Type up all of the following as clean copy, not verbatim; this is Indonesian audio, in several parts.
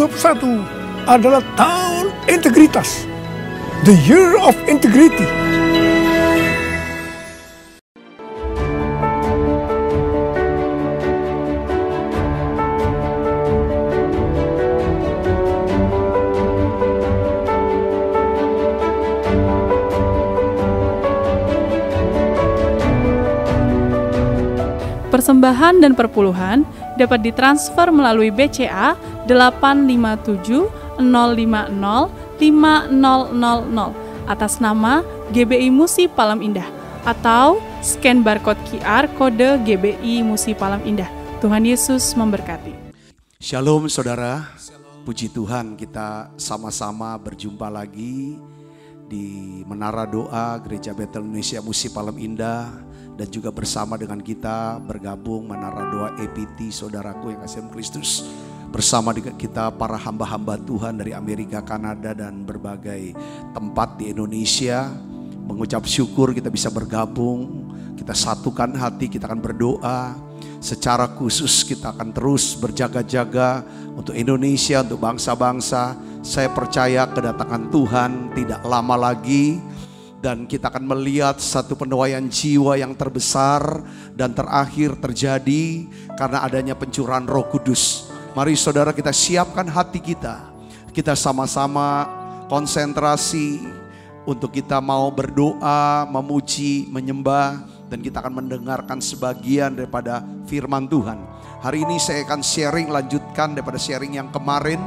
2021 adalah tahun integritas. The Year of Integrity. Persembahan dan perpuluhan dapat ditransfer melalui BCA 857 050 5000 atas nama GBI Musi Palem Indah atau scan barcode QR kode GBI Musi Palem Indah. Tuhan Yesus memberkati. Shalom saudara, puji Tuhan kita sama-sama berjumpa lagi di Menara Doa Gereja Betel Indonesia Musi Palem Indah. Dan juga bersama dengan kita bergabung Menara Doa EPT, saudaraku yang kasih Kristus. Bersama dengan kita para hamba-hamba Tuhan dari Amerika, Kanada, dan berbagai tempat di Indonesia. Mengucap syukur kita bisa bergabung, kita satukan hati, kita akan berdoa. Secara khusus kita akan terus berjaga-jaga untuk Indonesia, untuk bangsa-bangsa. Saya percaya kedatangan Tuhan tidak lama lagi. Dan kita akan melihat satu penuaian jiwa yang terbesar dan terakhir terjadi karena adanya pencurahan Roh Kudus. Mari saudara kita siapkan hati kita. Kita sama-sama konsentrasi untuk kita mau berdoa, memuji, menyembah. Dan kita akan mendengarkan sebagian daripada firman Tuhan. Hari ini saya akan lanjutkan daripada sharing yang kemarin.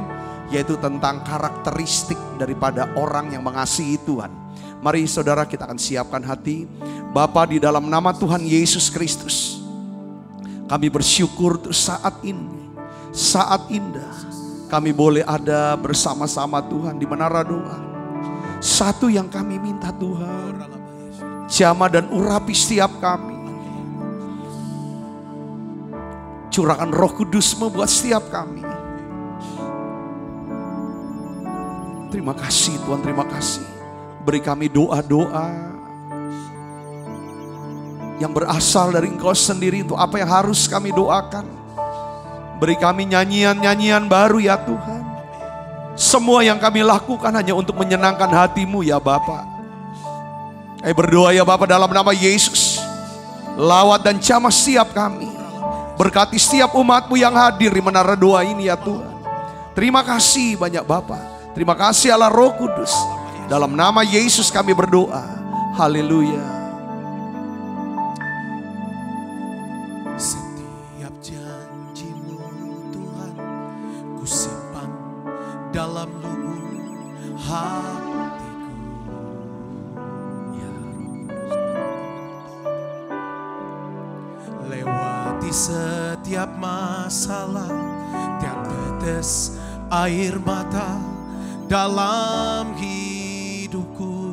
Yaitu tentang karakteristik daripada orang yang mengasihi Tuhan. Mari saudara kita akan siapkan hati. Bapa, di dalam nama Tuhan Yesus Kristus, kami bersyukur untuk saat ini, saat indah. Kami boleh ada bersama-sama Tuhan di Menara Doa. Satu yang kami minta Tuhan, jamah dan urapi setiap kami. Curahkan Roh Kudus-Mu buat setiap kami. Terima kasih Tuhan, terima kasih. Beri kami doa-doa yang berasal dari Engkau sendiri untuk apa yang harus kami doakan. Beri kami nyanyian-nyanyian baru ya Tuhan. Semua yang kami lakukan hanya untuk menyenangkan hati-Mu ya Bapa. Berdoa ya Bapa dalam nama Yesus. Lawat dan jamah setiap kami. Berkati setiap umat-Mu yang hadir di Menara Doa ini ya Tuhan. Terima kasih banyak Bapa. Terima kasih Allah Roh Kudus. Dalam nama Yesus kami berdoa. Haleluya. Setiap janji-Mu Tuhan ku simpan dalam lubuk hatiku. Lewati setiap masalah, tiap tetes air mata dalam hidupku.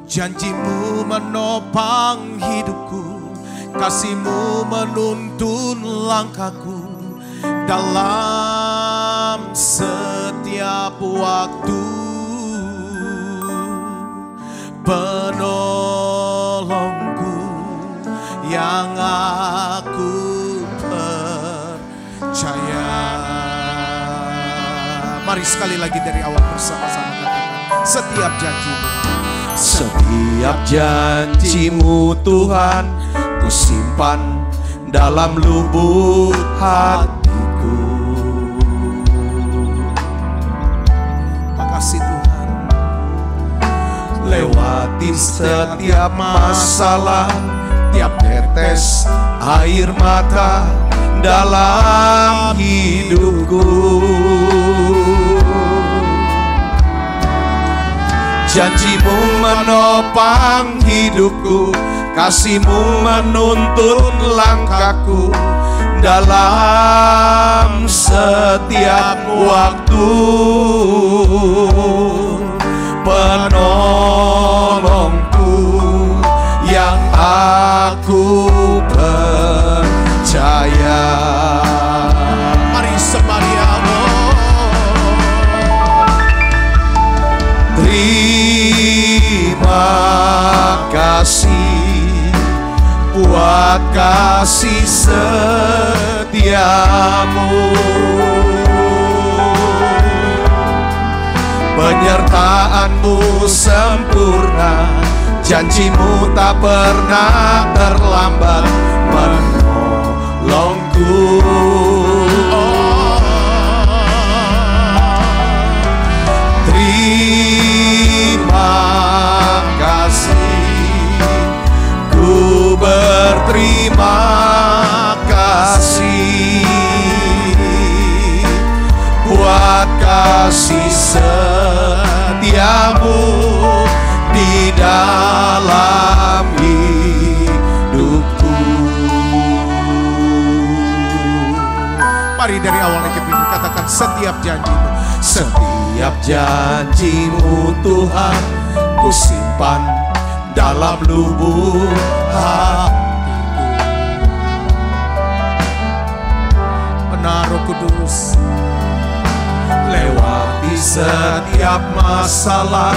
Janji-Mu menopang hidupku, kasih-Mu menuntun langkahku dalam setiap waktu. Penolongku yang aku percaya. Mari sekali lagi dari awal bersama-sama katakan, setiap janji-Mu, setiap janji-Mu Tuhan ku simpan dalam lubuk hatiku. Makasih Tuhan. Lewati setiap masalah, tiap tetes air mata dalam hidupku. Janji-Mu menopang hidupku, kasih-Mu menuntun langkahku dalam setiap waktu. Penolongku yang aku percaya. Mari sembah Allah. Terima kasih buat buat kasih setiamu. Penyertaan-Mu sempurna, janji-Mu tak pernah terlambat menolongku. Terima kasih, ku berterima kasih buat kasih setiamu di dalam hidupku. Mari dari awal kita katakan setiap janji-Mu. Setiap janji-Mu Tuhan, ku simpan dalam lubuk hatiku. Benar, Roh Kudus. Lewati setiap masalah,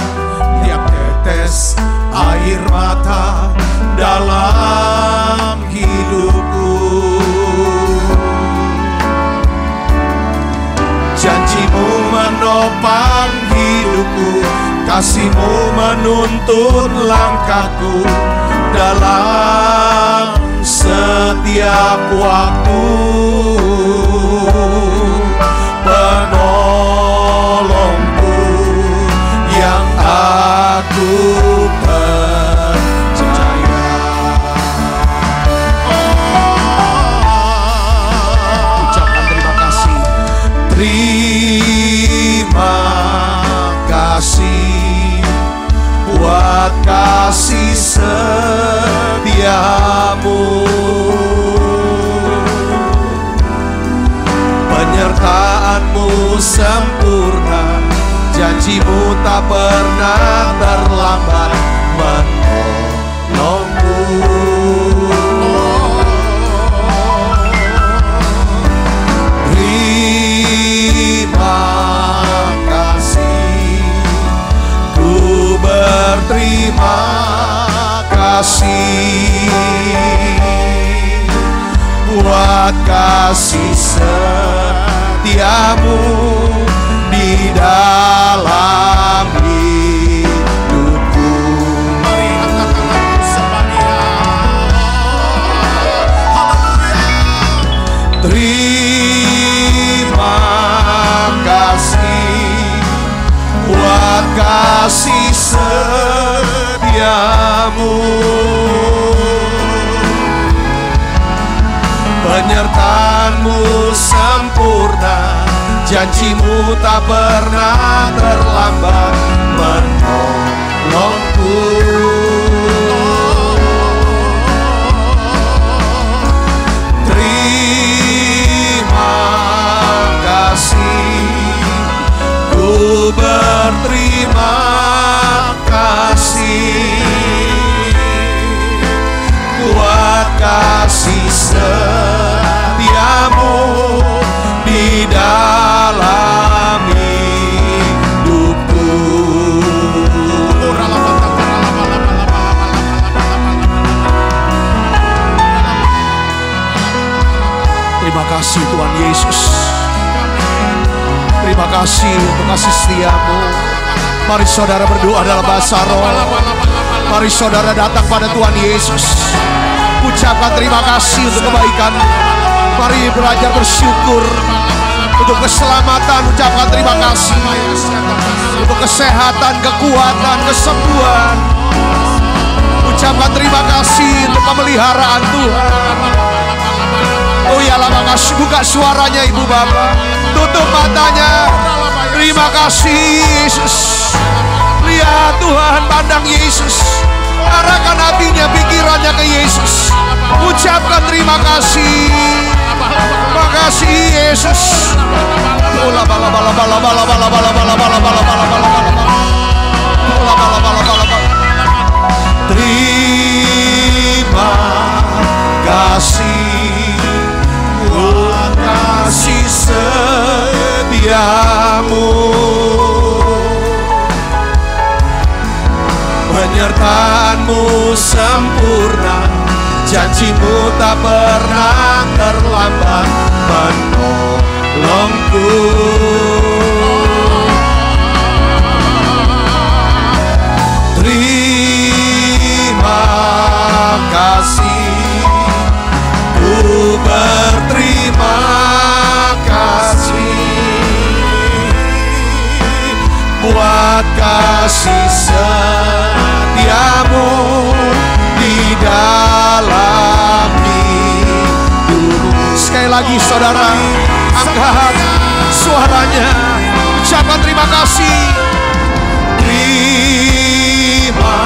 tiap tetes air mata dalam hidupku. Janji-Mu menopang hidupku, kasih-Mu menuntun langkahku dalam setiap waktu. Penolongku yang aku percaya. Ucapkan terima kasih. Terima kasih buat kasih setiamu. Penyertaan-Mu sempurna, janji-Mu tak pernah terlambat menolongku. Terima kasih, ku berterima kasih buat kasih setiamu di dalam hidupku. Mari angkat tangan semuanya. Haleluya. Terima kasih buat kasih setiamu. Penyertaan-Mu sempurna, janji-Mu tak pernah terlambat menolongku. Terima kasih, ku berterima kasih buat kasih setiamu di dalam hidupku. Terima kasih Tuhan Yesus. Terima kasih untuk kasih setia-Mu. Mari saudara berdoa dalam bahasa roh. Mari saudara datang pada Tuhan Yesus. Ucapkan terima kasih untuk kebaikan. Mari belajar bersyukur untuk keselamatan. Ucapkan terima kasih untuk kesehatan, kekuatan, kesembuhan. Ucapkan terima kasih untuk pemeliharaan Tuhan. Oh ya, lama kasih. Buka suaranya Ibu Bapak. Tutup matanya. Terima kasih Yesus. Lihat Tuhan, pandang Yesus. Arahkan hatinya, pikirannya ke Yesus. Ucapkan terima kasih. Terima kasih Yesus. Terima kasih buat kasih setiamu. Penyertaan-Mu sempurna, janjimu tak pernah terlambat menolongku. Terima kasih, ku berterima kasih buat kasih setiamu di dalam hidupku. Sekali lagi saudara, angkat suaranya, ucapkan terima kasih. Terima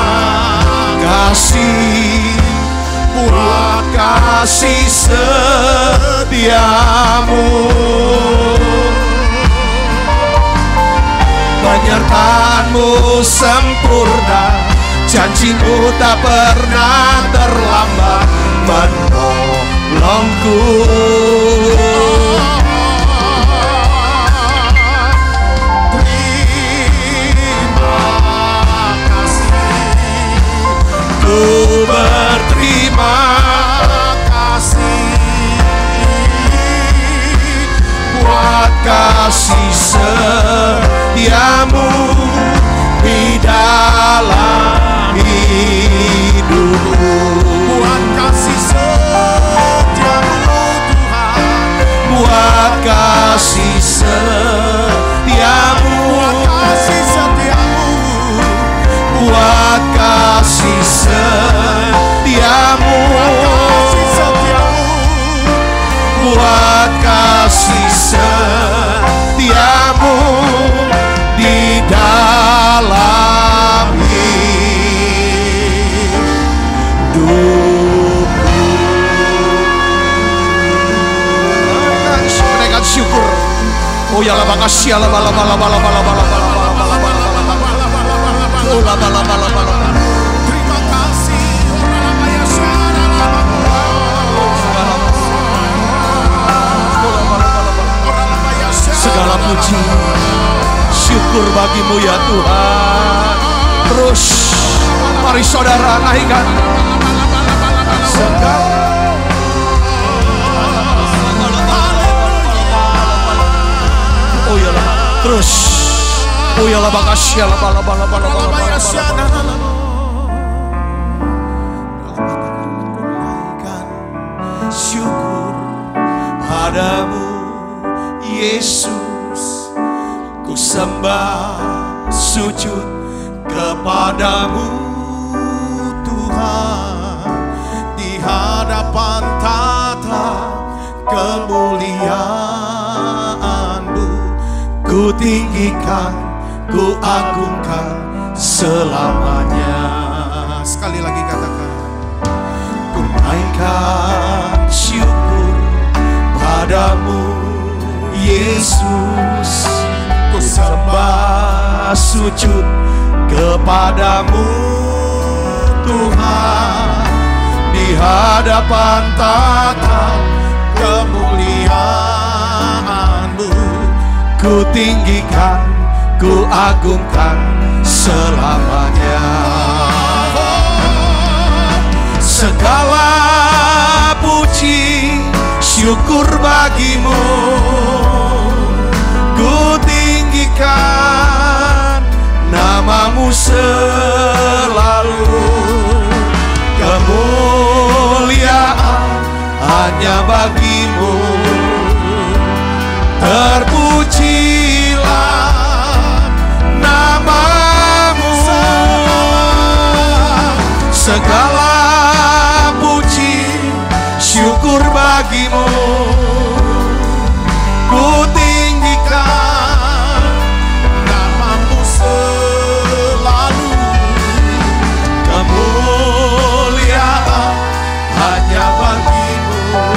kasih buat kasih setiamu, penyertaanmu sempurna, janjimu tak pernah terlambat menolongku. Ku berterima kasih buat kasih setiamu di dalam hidupku. Buat kasih setiamu Tuhan, buat kasih setiamu, buat kasih setiamu, buat kasih setiamu, buat kasih setiamu di dalam hidupku. Menaikkan syukur. Oh ya la makasih ya la bala bala bala bala bala bala bala bala bala bala. Oh la bala bala bala. Terima kasih. Segala puji syukur bagimu ya Tuhan. Terus mari saudara naikkan segala. Oh ya lah, terus oh ya lah makasih ya lah bala bala bala bala bala. Syukur padamu Yesus, ku sembah sujud kepadamu Tuhan, di hadapan tata kemuliaan-Mu, ku tinggikan, ku agungkan selamanya. Sekali lagi katakan, ku naikkan syukur padamu Yesus, ku sembah sujud kepadamu Tuhan, di hadapan tata kemuliaan-Mu, ku tinggikan, ku agungkan selamanya. Segala puji syukur bagimu, ku tinggikan namamu selalu. Kemuliaan hanya bagimu, terpujilah namamu. Segala puji syukur bagimu, ku tinggikan namamu selalu. Kemuliaan hanya bagimu,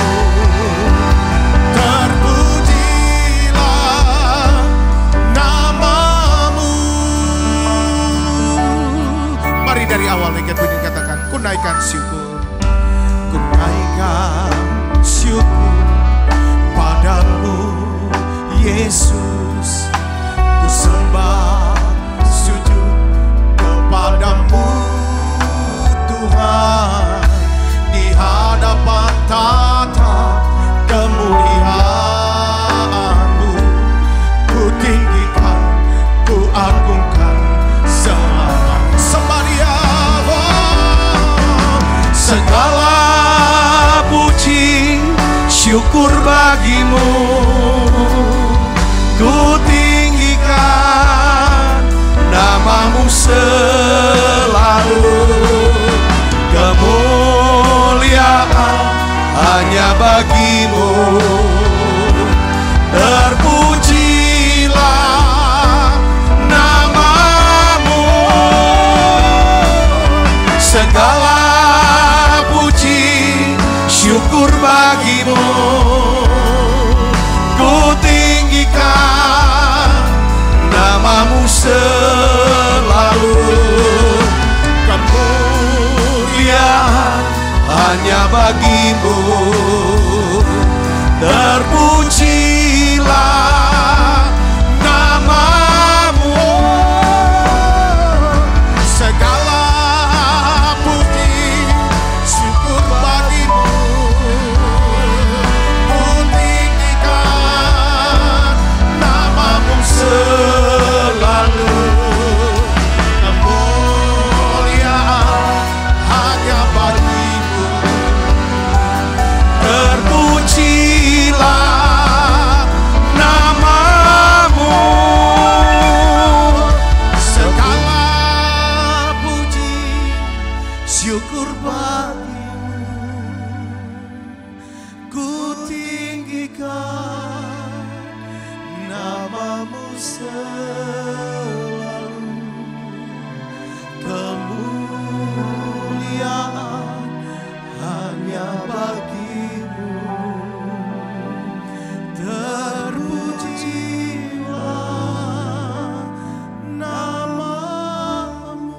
terpujilah namamu. Mari dari awal lagi bunyi katakan, ku naikkan syukur, ku naikkan syukur padamu Yesus, ku sembah sujud kepadamu Tuhan, di hadapan Segala puji syukur bagimu, ku tinggikan namamu selalu. Kemuliaan hanya bagimu, terpujilah namamu. Segala puji syukur bagimu, ku tinggikan namamu selalu. Kemuliaan hanya bagimu, terpujilah namamu. Segala puji syukur bagimu, ku tinggikan namamu selalu. Kemuliaan hanya bagimu, terpujilah namamu. Segala puji syukur bagimu, ku tinggikan namamu selalu. Kemuliaan hanya bagimu, terpujilah namamu.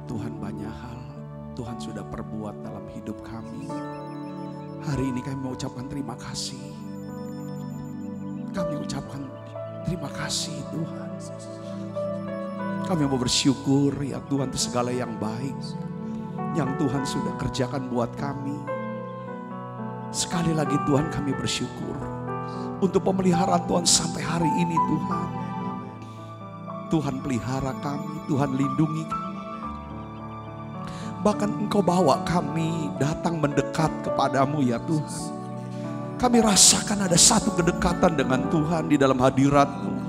Tuhan, banyak hal Tuhan sudah perbuat dalam hidup kami. Hari ini kami mengucapkan terima kasih. Kami ucapkan terima kasih Tuhan. Kami mau bersyukur ya Tuhan atas segala yang baik yang Tuhan sudah kerjakan buat kami. Sekali lagi Tuhan, kami bersyukur untuk pemeliharaan Tuhan sampai hari ini Tuhan. Tuhan pelihara kami, Tuhan lindungi kami. Bahkan Engkau bawa kami datang mendekat kepadamu ya Tuhan. Kami rasakan ada satu kedekatan dengan Tuhan di dalam hadirat-Mu.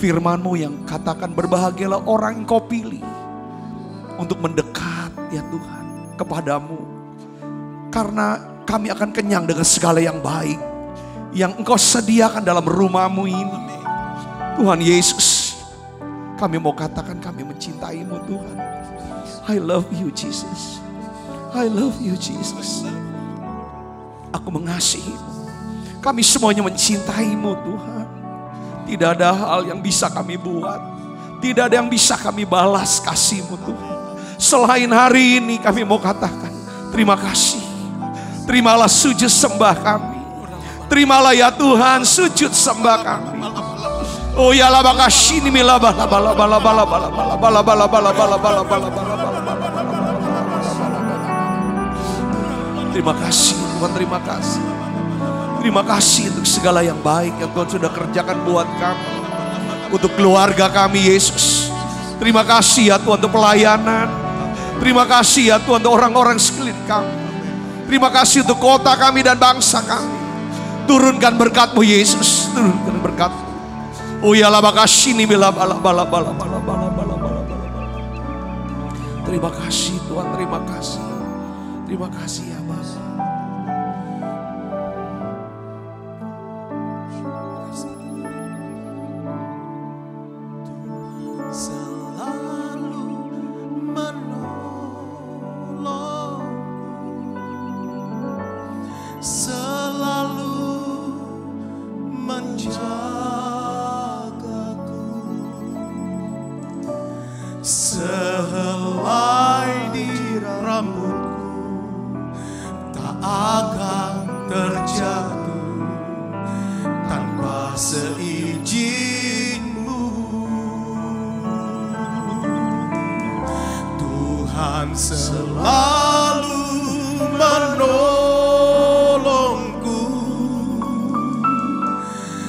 Firman-Mu yang katakan berbahagialah orang yang Engkau pilih untuk mendekat ya Tuhan kepadamu. Karena kami akan kenyang dengan segala yang baik yang Engkau sediakan dalam rumah-Mu ini. Tuhan Yesus, kami mau katakan kami mencintai-Mu Tuhan. I love you Jesus. I love you Jesus. Aku mengasihi-Mu. Kami semuanya mencintai-Mu Tuhan. Tidak ada hal yang bisa kami buat. Tidak ada yang bisa kami balas kasih-Mu Tuhan. Selain hari ini kami mau katakan terima kasih. Terimalah sujud sembah kami. Terimalah ya Tuhan sujud sembah kami. Oh ya la bakashini mila bala bala bala bala bala bala bala bala bala bala bala bala bala. Terima kasih Tuhan, terima kasih. Terima kasih untuk segala yang baik yang Tuhan sudah kerjakan buat kami. Untuk keluarga kami Yesus. Terima kasih ya Tuhan untuk pelayanan. Terima kasih ya Tuhan untuk orang-orang sekeliling kami. Terima kasih untuk kota kami dan bangsa kami. Turunkan berkat-Mu Yesus. Turunkan berkat-Mu. Oh ya la bakashini bila bala bala bala bala bala bala bala bala. Terima kasih Tuhan, terima kasih. Terima kasih ya Bapa. Sehelai di rambutku tak akan terjatuh tanpa seizin-Mu. Tuhan selalu menolongku,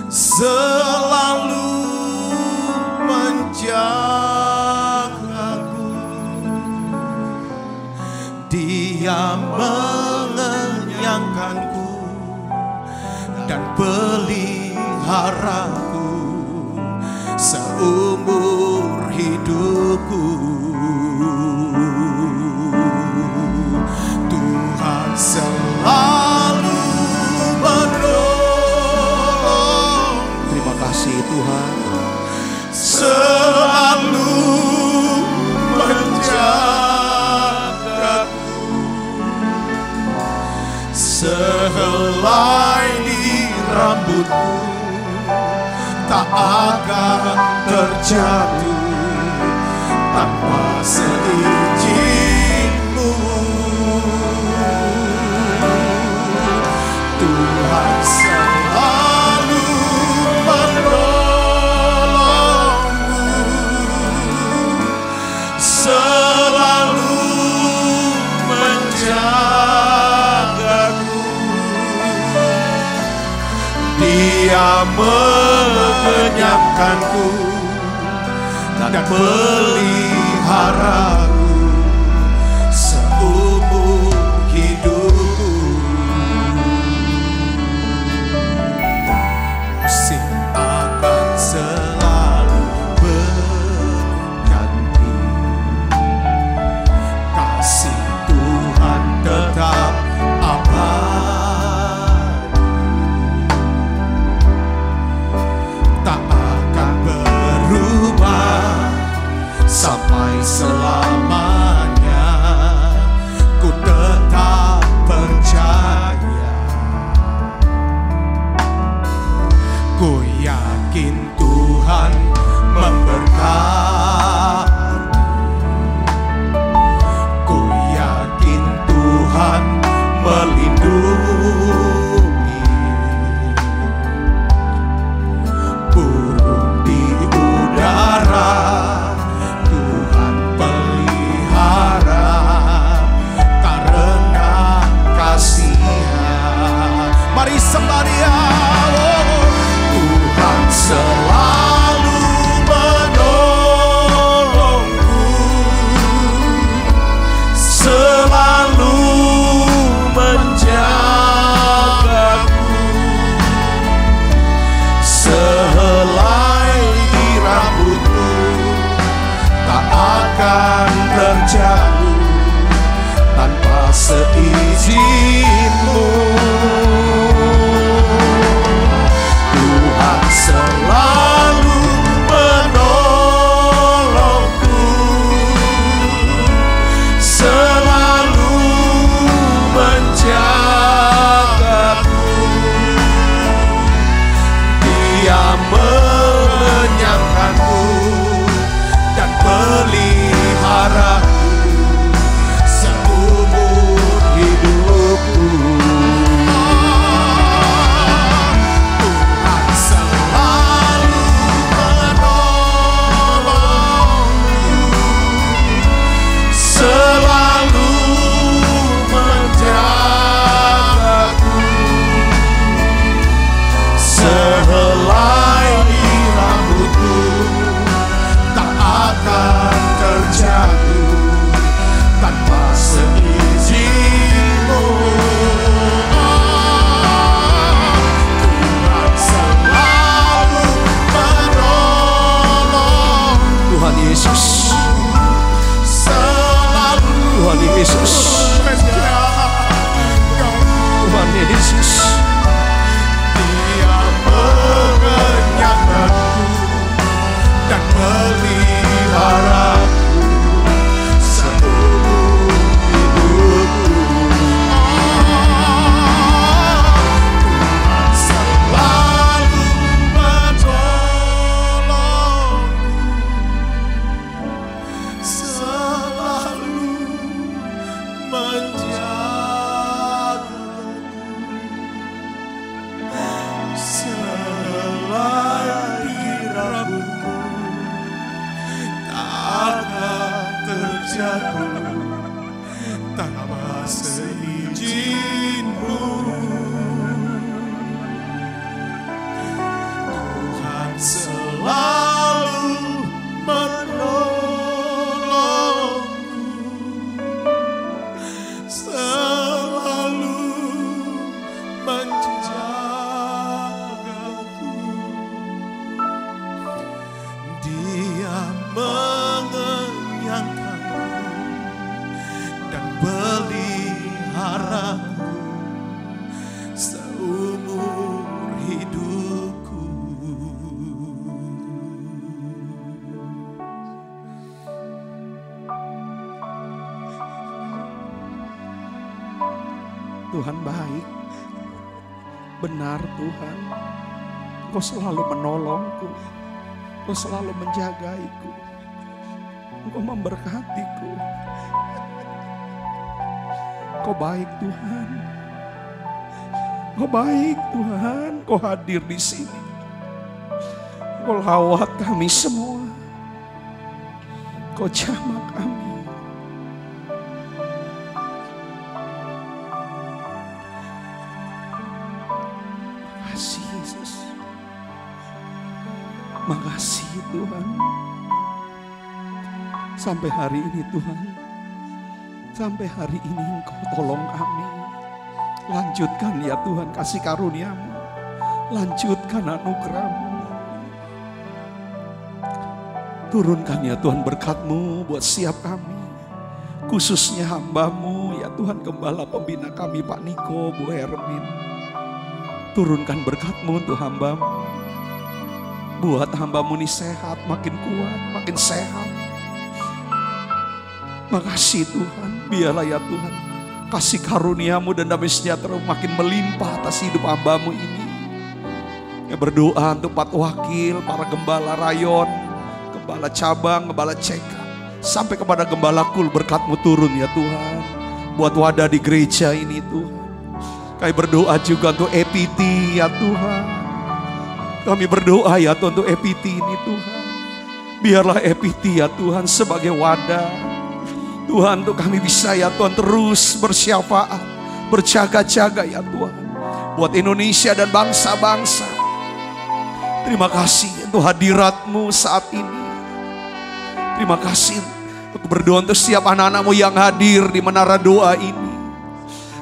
selalu menjagaku. Dia mengenyangkanku dan peliharaku seumur hidupku. Tuhan selalu menolong. Terima kasih Tuhan. Selalu menjagaku. Sehelai di rambutku tak akan terjatuh tanpa seizin-Mu. Tuhan selalu menolongku, selalu menjagaku. Dia mengenyangkanku dan peliharaku seumur hidupku. Musim akan selalu berganti, kasih Tuhan tetap abadi, tak akan berubah sampai selamanya. Ku tetap percaya, ku yakin Tuhan memberkati, ku yakin Tuhan melindungi. Burung di udara Tuhan pelihara karena kasih-Nya. Mari sembah Dia. Tuhan selalu menolongku, selalu menjagaku. Sehelai di rambutku tak akan terjatuh tanpa seizin-Mu. Tuhan selalu menolongku, selalu menjagaku. Dia mengenyangkanku dan peliharaku seumur hidupku. Tuhan selalu menolongku, selalu menjagaku. Sehelai di rambutku tak akan terjatuh tanpa seizin-Mu. Tuhan selalu menolong. Tuhan Yesus, Selalu Tuhan Yesus, menjagaku. Tuhan Yesus. Dia mengenyangkanku dan meliharaku seumur hidupku. Tuhan selalu menolongku, selalu menjagaku. Sehelai di rambutku tak akan terjatuh tanpa seizin-Mu. Tuhan selalu menolongku, Tuhan baik. Benar Tuhan, Engkau selalu menolongku, Engkau selalu menjagaiku, Engkau memberkatiku. Engkau baik Tuhan, Engkau baik Tuhan, Engkau hadir di sini. Engkau lawat kami semua, Engkau jamah kami. Makasih Yesus, makasih Tuhan. Sampai hari ini Tuhan, sampai hari ini Engkau tolong kami. Lanjutkan ya Tuhan kasih karunia-Mu, lanjutkan anugerah-Mu. Turunkan ya Tuhan berkat-Mu buat setiap kami, khususnya hamba-Mu ya Tuhan, Gembala Pembina kami Pak Niko, Bu Hermin. Turunkan berkat-Mu untuk hamba-Mu, buat hamba-Mu ini sehat, makin kuat, makin sehat. Makasih Tuhan, biarlah ya Tuhan kasih karunia-Mu dan damai sejahtera makin melimpah atas hidup hamba-Mu ini. Ya, berdoa untuk Pak Wakil, para gembala rayon, gembala cabang, gembala CK, sampai kepada gembala kul, berkat-Mu turun ya Tuhan, buat wadah di gereja ini Tuhan. Kami berdoa juga untuk EPT ya Tuhan. Kami berdoa ya Tuhan untuk EPT ini Tuhan. Biarlah EPT ya Tuhan sebagai wadah Tuhan, untuk kami bisa ya Tuhan terus bersyafaat, berjaga-jaga ya Tuhan, buat Indonesia dan bangsa-bangsa. Terima kasih untuk hadirat-Mu saat ini. Terima kasih, aku berdoa untuk setiap anak-anak-Mu yang hadir di menara doa ini.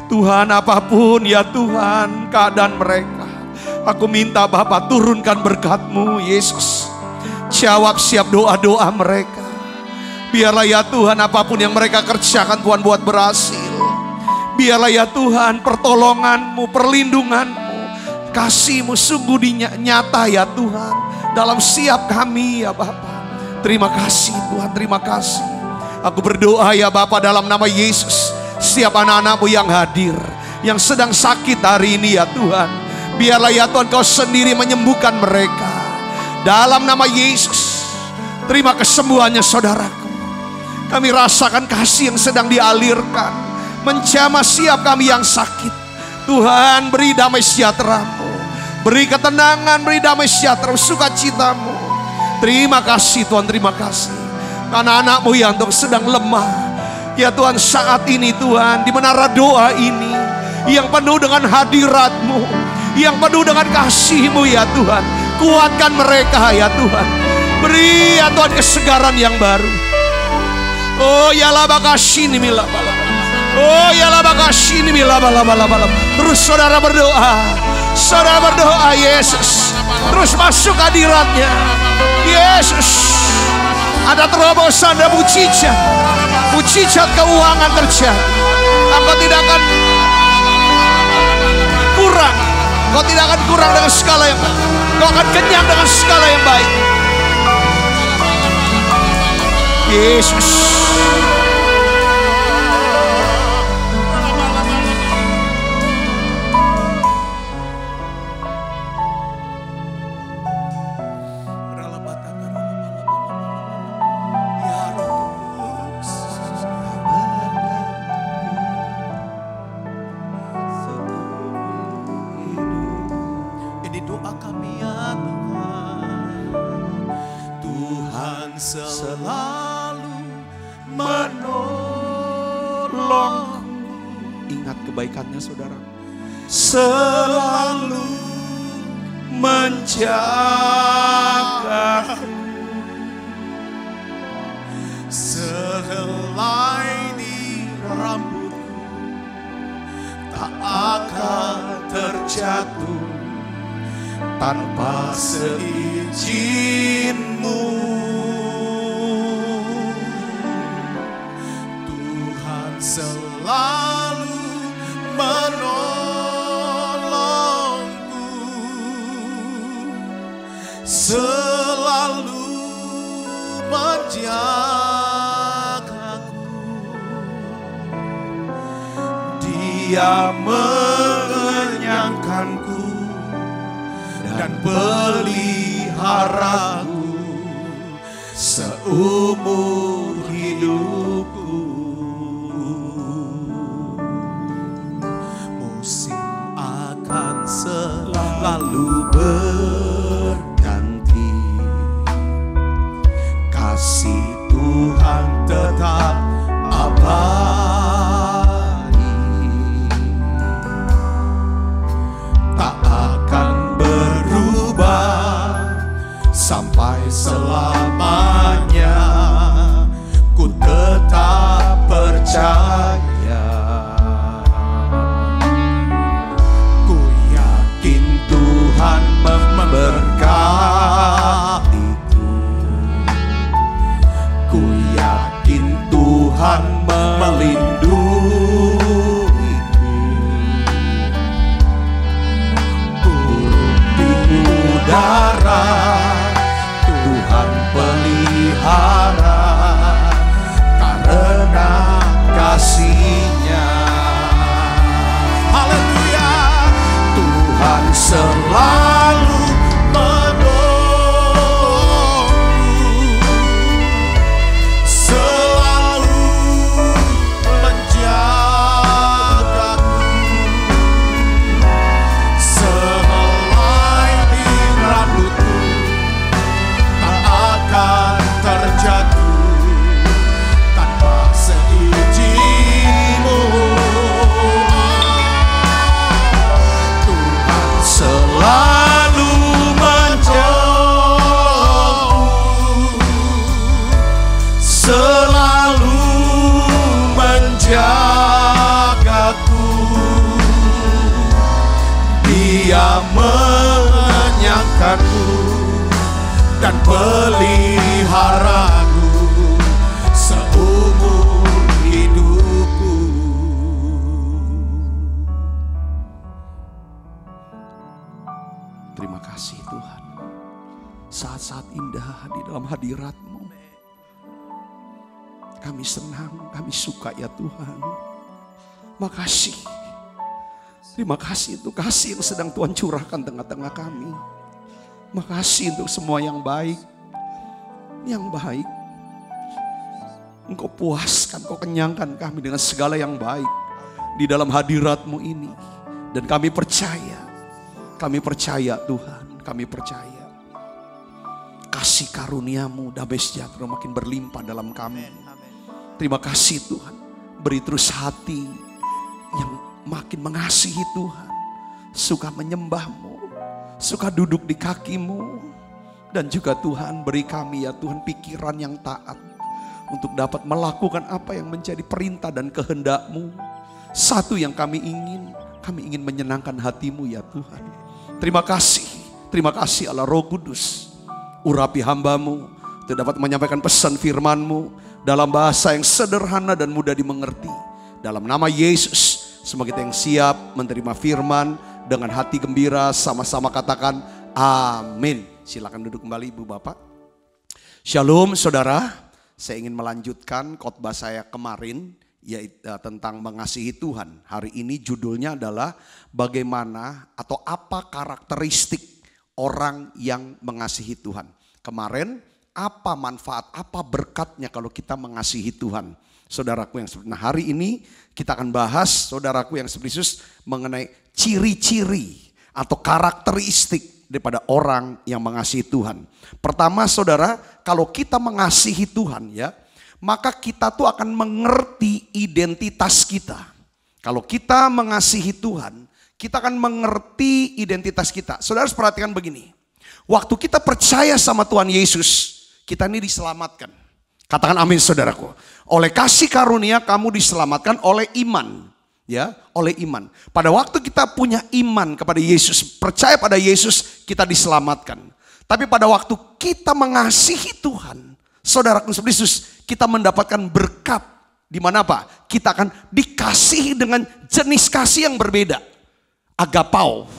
Tuhan, apapun ya Tuhan keadaan mereka, aku minta Bapa turunkan berkat-Mu Yesus. Jawab setiap doa-doa mereka. Biarlah ya Tuhan apapun yang mereka kerjakan Tuhan buat berhasil. Biarlah ya Tuhan pertolongan-Mu, perlindungan-Mu, kasih-Mu sungguh nyata ya Tuhan dalam setiap kami ya Bapa. Terima kasih Tuhan, terima kasih. Aku berdoa ya Bapa dalam nama Yesus, setiap anak-anak-Mu yang hadir, yang sedang sakit hari ini ya Tuhan, biarlah ya Tuhan Kau sendiri menyembuhkan mereka. Dalam nama Yesus, terima kesembuhannya saudaraku. Kami rasakan kasih yang sedang dialirkan, menjamah siap kami yang sakit. Tuhan, beri damai sejahtera-Mu, beri ketenangan, beri damai sejahtera, sukacita-Mu. Terima kasih Tuhan, terima kasih. Anak-anak-Mu yang sedang lemah, ya Tuhan saat ini Tuhan, di menara doa ini, yang penuh dengan hadirat-Mu, yang penuh dengan kasih-Mu ya Tuhan. Kuatkan mereka ya Tuhan. Beri ya Tuhan kesegaran yang baru. Oh ya laba kasih ini mila bala. Oh ya laba kasih ini mila bala bala bala. Terus saudara berdoa. Saudara berdoa Yesus. Terus masuk hadiratnya. Yesus. Ada terobosan, ada mujizat. Mujizat keuangan terjadi. Engkau tidak akan kurang. Kau tidak akan kurang dengan skala yang baik. Kau akan kenyang dengan skala yang baik. Yesus. Kebaikannya saudara, selalu menjaga sehelai di rambutku tak akan terjatuh tanpa seizin-Mu. Tuhan selalu menolongku, selalu menjagaku. Dia mengenyangkanku dan peliharaku seumur hidupku. Musim akan selalu berganti, kasih Tuhan tetap abadi, tak akan berubah sampai selamanya. Ku tetap percaya, ku yakin Tuhan memberkatiku, ku yakin Tuhan melindungiku. Burung di udara Tuhan pelihara karena kasih-Nya. Haleluya. Tuhan selalu menolongku, selalu menjagaku, sehelai di rambutku tak akan terjatuh tanpa seizin-Mu. Tuhan selalu menjagaku, selalu menjagaku. Dia menyangkaku dan peliharaku seumur hidupku. Terima kasih Tuhan. Saat-saat indah di dalam hadirat-Mu. Kami senang, kami suka ya Tuhan. Makasih. Terima kasih untuk kasih yang sedang Tuhan curahkan tengah-tengah kami. Makasih untuk semua yang baik. Yang baik. Engkau puaskan, Engkau kenyangkan kami dengan segala yang baik di dalam hadirat-Mu ini. Dan kami percaya Tuhan, kami percaya. Kasih karunia-Mu, damai sejahtera makin berlimpah dalam kami. Terima kasih Tuhan, beri terus hati yang makin mengasihi Tuhan. Suka menyembah-Mu, suka duduk di kaki-Mu. Dan juga Tuhan beri kami ya Tuhan pikiran yang taat untuk dapat melakukan apa yang menjadi perintah dan kehendak-Mu. Satu yang kami ingin menyenangkan hati-Mu ya Tuhan. Terima kasih Allah Roh Kudus. Urapi hamba-Mu untuk dapat menyampaikan pesan firman-Mu dalam bahasa yang sederhana dan mudah dimengerti. Dalam nama Yesus, semoga kita yang siap menerima firman dengan hati gembira, sama-sama katakan amin. Silakan duduk kembali Ibu Bapak. Shalom saudara, saya ingin melanjutkan khotbah saya kemarin yaitu tentang mengasihi Tuhan. Hari ini judulnya adalah bagaimana atau apa karakteristik orang yang mengasihi Tuhan. Kemarin apa manfaat, apa berkatnya kalau kita mengasihi Tuhan. Saudaraku yang seperti, nah hari ini kita akan bahas saudaraku yang seperti Yesus mengenai ciri-ciri atau karakteristik daripada orang yang mengasihi Tuhan. Pertama saudara, kalau kita mengasihi Tuhan ya, maka kita tuh akan mengerti identitas kita. Kalau kita mengasihi Tuhan, kita akan mengerti identitas kita. Saudara harus perhatikan begini. Waktu kita percaya sama Tuhan Yesus, kita ini diselamatkan. Katakan amin saudaraku. Oleh kasih karunia kamu diselamatkan oleh iman. Ya, oleh iman. Pada waktu kita punya iman kepada Yesus, percaya pada Yesus, kita diselamatkan. Tapi pada waktu kita mengasihi Tuhan, saudaraku seperti Yesus, kita mendapatkan berkat. Di mana apa? Kita akan dikasihi dengan jenis kasih yang berbeda. Agapau.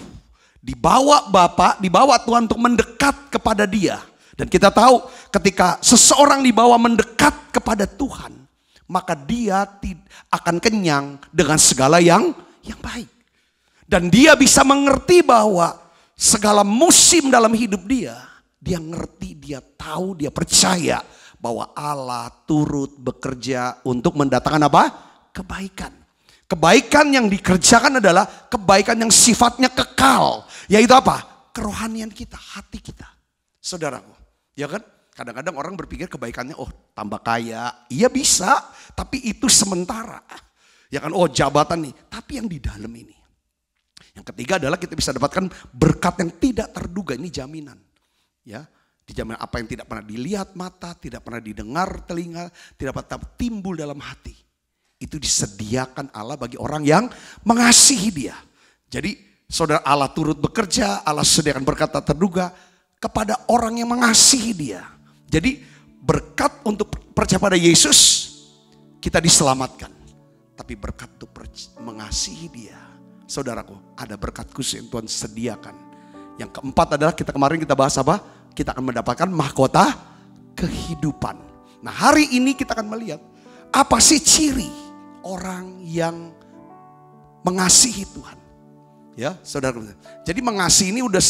Dibawa Bapa, dibawa Tuhan untuk mendekat kepada Dia. Dan kita tahu ketika seseorang dibawa mendekat kepada Tuhan, maka dia akan kenyang dengan segala yang Yang baik. Dan dia bisa mengerti bahwa segala musim dalam hidup dia ngerti, dia tahu, dia percaya bahwa Allah turut bekerja untuk mendatangkan apa? Kebaikan. Kebaikan yang dikerjakan adalah kebaikan yang sifatnya kekal. Yaitu apa? Kerohanian kita, hati kita. Saudaraku, ya kan? Kadang-kadang orang berpikir kebaikannya, oh tambah kaya. Iya bisa, tapi itu sementara. Ya kan, oh jabatan nih. Tapi yang di dalam ini. Yang ketiga adalah kita bisa dapatkan berkat yang tidak terduga. Ini jaminan. Ya, dijamin apa yang tidak pernah dilihat mata, tidak pernah didengar telinga, tidak pernah timbul dalam hati. Itu disediakan Allah bagi orang yang mengasihi dia. Jadi saudara, Allah turut bekerja, Allah sediakan berkat tak terduga kepada orang yang mengasihi dia. Jadi berkat untuk percaya pada Yesus, kita diselamatkan. Tapi berkat untuk mengasihi dia, saudaraku, ada berkat khusus yang Tuhan sediakan. Yang keempat adalah kemarin kita bahas apa? Kita akan mendapatkan mahkota kehidupan. Nah hari ini kita akan melihat apa sih ciri orang yang mengasihi Tuhan. Ya saudara. Jadi mengasihi ini udah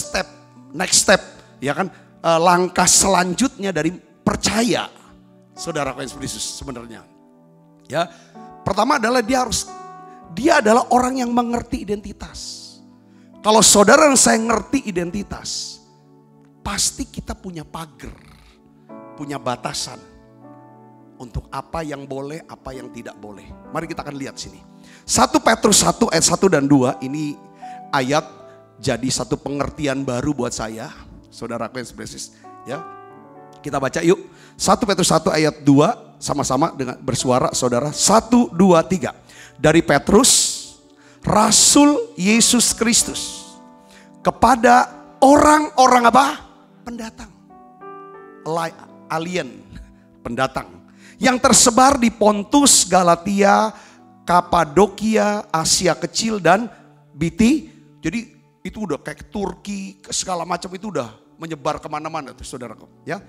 next step. Ya kan, langkah selanjutnya dari percaya. Saudara Yesus sebenarnya. Ya, pertama adalah dia adalah orang yang mengerti identitas. Kalau saudara dan saya ngerti identitas, pasti kita punya pagar, punya batasan untuk apa yang boleh, apa yang tidak boleh. Mari kita akan lihat sini. 1 Petrus 1 ayat 1 dan 2 ini ayat jadi satu pengertian baru buat saya. Saudara Yesus, ya. Kita baca yuk. 1 Petrus 1 ayat 2 sama-sama dengan bersuara saudara. 1, 2, 3. Dari Petrus, Rasul Yesus Kristus, kepada orang-orang apa? Pendatang. Alien, pendatang. Yang tersebar di Pontus, Galatia, Kapadokia, Asia Kecil dan Biti. Jadi itu udah kayak Turki, segala macam itu udah menyebar kemana-mana tuh saudaraku. Ya,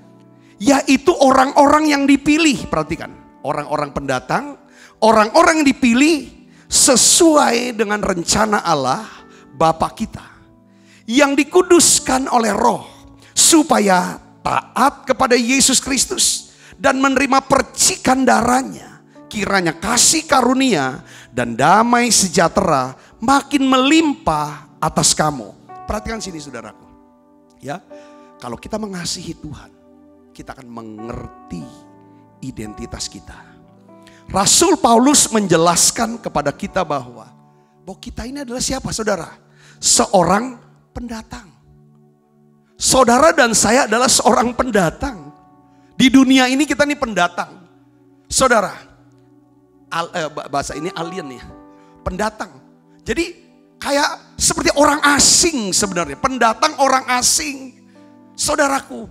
yaitu orang-orang yang dipilih, perhatikan. Orang-orang pendatang, orang-orang yang dipilih sesuai dengan rencana Allah Bapa kita. Yang dikuduskan oleh Roh supaya taat kepada Yesus Kristus dan menerima percikan darahnya. Kiranya kasih karunia dan damai sejahtera makin melimpah atas kamu. Perhatikan sini saudaraku. Ya, kalau kita mengasihi Tuhan, kita akan mengerti identitas kita. Rasul Paulus menjelaskan kepada kita bahwa kita ini adalah siapa saudara? Seorang pendatang. Saudara dan saya adalah seorang pendatang. Di dunia ini kita ini pendatang. Saudara, bahasa ini alien ya, pendatang. Jadi kayak seperti orang asing sebenarnya, pendatang orang asing. Saudaraku,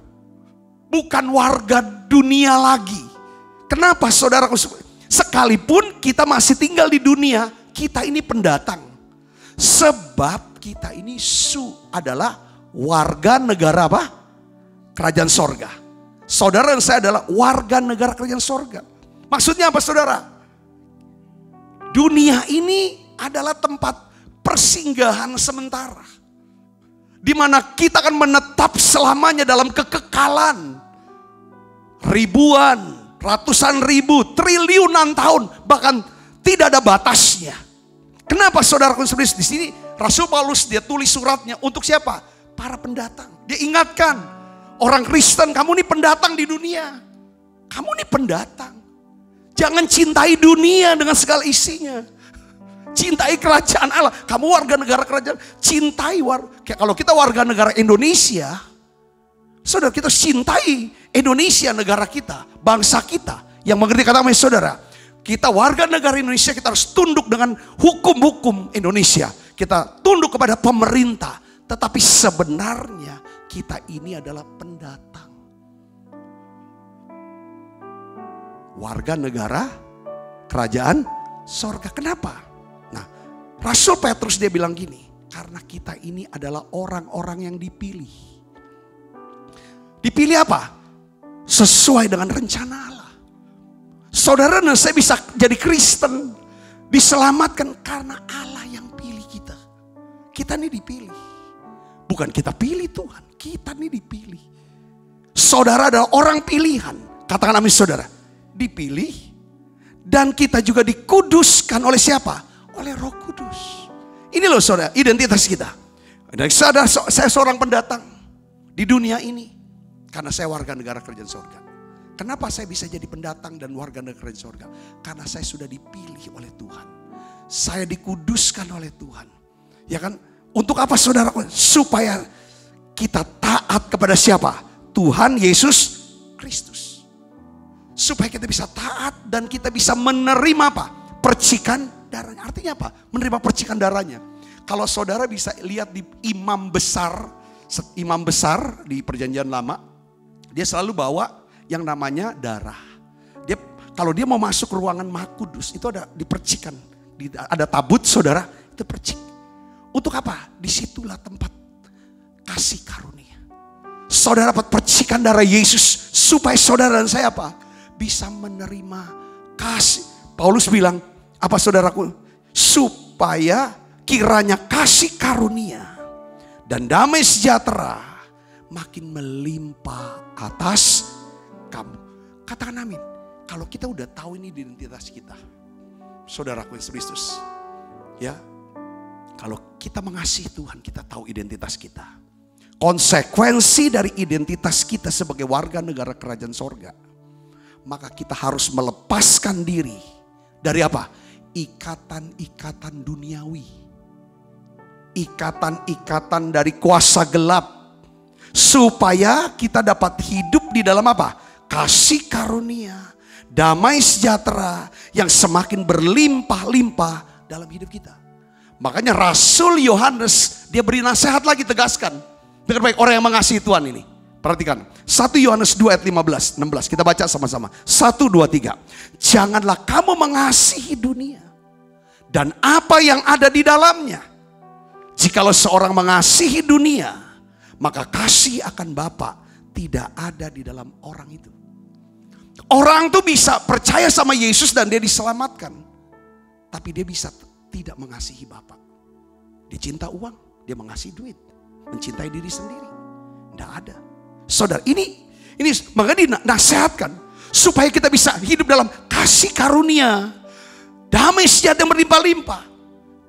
bukan warga dunia lagi. Kenapa saudaraku? Sekalipun kita masih tinggal di dunia, kita ini pendatang. Sebab kita ini adalah warga negara apa? Kerajaan sorga. Saudara dan saya adalah warga negara kerajaan sorga. Maksudnya apa saudara? Dunia ini adalah tempat persinggahan sementara. Di mana kita akan menetap selamanya dalam kekekalan. Ribuan, ratusan ribu, triliunan tahun, bahkan tidak ada batasnya. Kenapa saudaraku di sini Rasul Paulus dia tulis suratnya untuk siapa? Para pendatang. Dia ingatkan orang Kristen, kamu ini pendatang di dunia. Kamu ini pendatang. Jangan cintai dunia dengan segala isinya. Cintai kerajaan Allah. Kamu warga negara kerajaan. Cintai kalau kita warga negara Indonesia, saudara, kita cintai Indonesia, negara kita, bangsa kita. Yang mengerti kata saudara, kita warga negara Indonesia, kita harus tunduk dengan hukum-hukum Indonesia. Kita tunduk kepada pemerintah. Tetapi sebenarnya kita ini adalah pendatang. Warga negara kerajaan sorga. Kenapa? Nah, Rasul Petrus dia bilang gini, karena kita ini adalah orang-orang yang dipilih. Dipilih apa? Sesuai dengan rencana Allah. Saudara dan saya bisa jadi Kristen, diselamatkan karena Allah yang Kita nih dipilih. Bukan kita pilih Tuhan, kita nih dipilih. Saudara adalah orang pilihan. Katakan amin saudara. Dipilih. Dan kita juga dikuduskan oleh siapa? Oleh Roh Kudus. Ini loh saudara, identitas kita. Saya seorang pendatang di dunia ini. Karena saya warga negara kerajaan sorga. Kenapa saya bisa jadi pendatang dan warga negara kerajaan sorga? Karena saya sudah dipilih oleh Tuhan. Saya dikuduskan oleh Tuhan. Ya kan? Untuk apa saudara? Supaya kita taat kepada siapa? Tuhan Yesus Kristus. Supaya kita bisa taat dan kita bisa menerima apa? Percikan darahnya. Artinya apa? Menerima percikan darahnya. Kalau saudara bisa lihat di imam besar di perjanjian lama, dia selalu bawa yang namanya darah. Kalau dia mau masuk ruangan Maha Kudus, itu ada dipercikan. Ada tabut saudara, itu percik. Untuk apa? Disitulah tempat kasih karunia. Saudara dapat percikan darah Yesus supaya saudara dan saya apa? Bisa menerima kasih. Paulus bilang, apa saudaraku? Supaya kiranya kasih karunia dan damai sejahtera makin melimpah atas kamu. Katakan amin. Kalau kita udah tahu ini identitas kita, saudaraku Yesus Kristus, ya. Kalau kita mengasihi Tuhan, kita tahu identitas kita. Konsekuensi dari identitas kita sebagai warga negara kerajaan sorga, maka kita harus melepaskan diri dari apa? Ikatan-ikatan duniawi. Ikatan-ikatan dari kuasa gelap. Supaya kita dapat hidup di dalam apa? Kasih karunia, damai sejahtera yang semakin berlimpah-limpah dalam hidup kita. Makanya Rasul Yohanes dia beri nasihat lagi, tegaskan. Dengar baik orang yang mengasihi Tuhan ini. Perhatikan. 1 Yohanes 2 ayat 15, 16. Kita baca sama-sama. 1, 2, 3. Janganlah kamu mengasihi dunia dan apa yang ada di dalamnya. Jikalau seorang mengasihi dunia, maka kasih akan Bapa tidak ada di dalam orang itu. Orang tuh bisa percaya sama Yesus dan dia diselamatkan. Tapi dia bisa tidak mengasihi Bapa. Dia cinta uang, dia mengasihi duit, mencintai diri sendiri. Tidak ada. Saudara, ini makanya dinasihatkan supaya kita bisa hidup dalam kasih karunia, damai sejahtera yang berlimpah-limpah.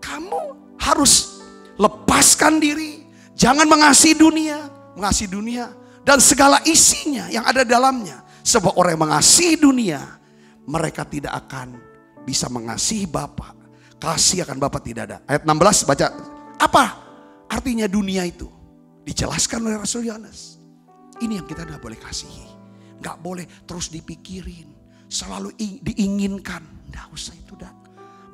Kamu harus lepaskan diri, jangan mengasihi dunia dan segala isinya yang ada dalamnya. Sebab orang yang mengasihi dunia, mereka tidak akan bisa mengasihi Bapa. Kasih akan Bapa tidak ada. Ayat 16 baca. Apa artinya dunia itu? Dijelaskan oleh Rasul Yohanes. Ini yang kita gak boleh kasihi. Gak boleh terus dipikirin. Selalu diinginkan. Gak usah itu dah.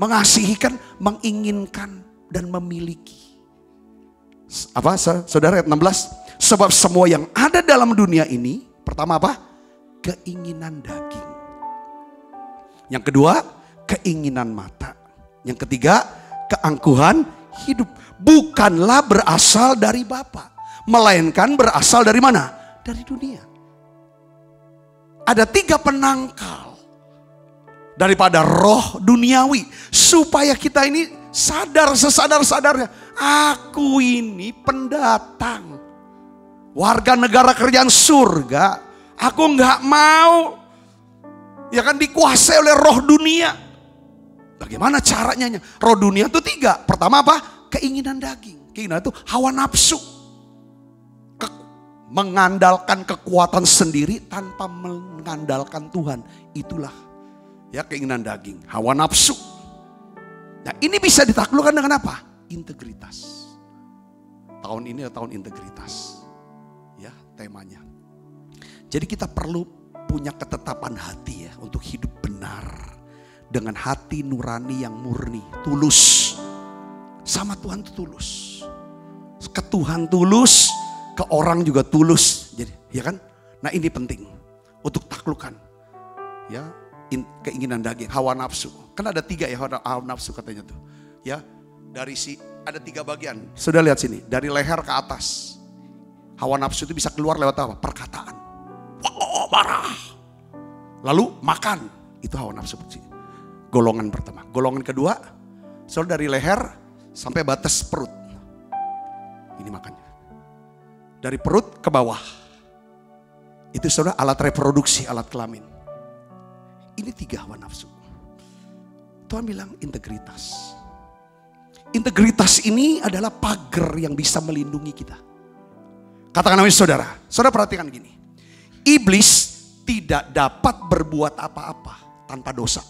Mengasihi kan menginginkan dan memiliki. Apa saudara ayat 16? Sebab semua yang ada dalam dunia ini. Pertama apa? Keinginan daging. Yang kedua keinginan mata. Yang ketiga, keangkuhan hidup. Bukanlah berasal dari Bapa, melainkan berasal dari mana? Dari dunia. Ada 3 penangkal daripada roh duniawi. Supaya kita ini sadar sesadar-sadarnya. Aku ini pendatang. Warga negara kerajaan surga. Aku gak mau ya kan dikuasai oleh roh dunia. Bagaimana caranya? Roh dunia itu 3. Pertama apa? Keinginan daging. Keinginan itu hawa nafsu. Mengandalkan kekuatan sendiri tanpa mengandalkan Tuhan. Itulah ya keinginan daging. Hawa nafsu. Nah ini bisa ditaklukkan dengan apa? Integritas. Tahun ini adalah tahun integritas. Ya temanya. Jadi kita perlu punya ketetapan hati ya untuk hidup benar. Dengan hati nurani yang murni, tulus. Sama Tuhan itu tulus. Ke Tuhan tulus, ke orang juga tulus. Jadi, ya kan? Nah ini penting untuk taklukan. Ya, keinginan daging, hawa nafsu. Kan ada 3 ya hawa nafsu katanya tuh. Ya, dari ada 3 bagian. Sudah lihat sini, dari leher ke atas. Hawa nafsu itu bisa keluar lewat apa? Perkataan. Oh, marah. Lalu makan, itu hawa nafsu. Golongan pertama. Golongan kedua, soal dari leher sampai batas perut. Ini makannya. Dari perut ke bawah. Itu saudara alat reproduksi, alat kelamin. Ini 3 hawa nafsu. Tuhan bilang integritas. Integritas ini adalah pagar yang bisa melindungi kita. Katakan namanya saudara. Saudara perhatikan gini. Iblis tidak dapat berbuat apa-apa tanpa dosa.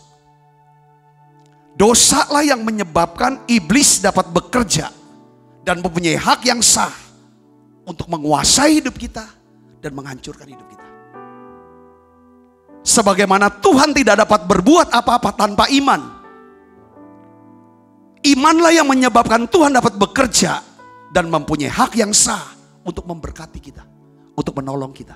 Dosalah yang menyebabkan iblis dapat bekerja dan mempunyai hak yang sah untuk menguasai hidup kita dan menghancurkan hidup kita. Sebagaimana Tuhan tidak dapat berbuat apa-apa tanpa iman. Imanlah yang menyebabkan Tuhan dapat bekerja dan mempunyai hak yang sah untuk memberkati kita, untuk menolong kita.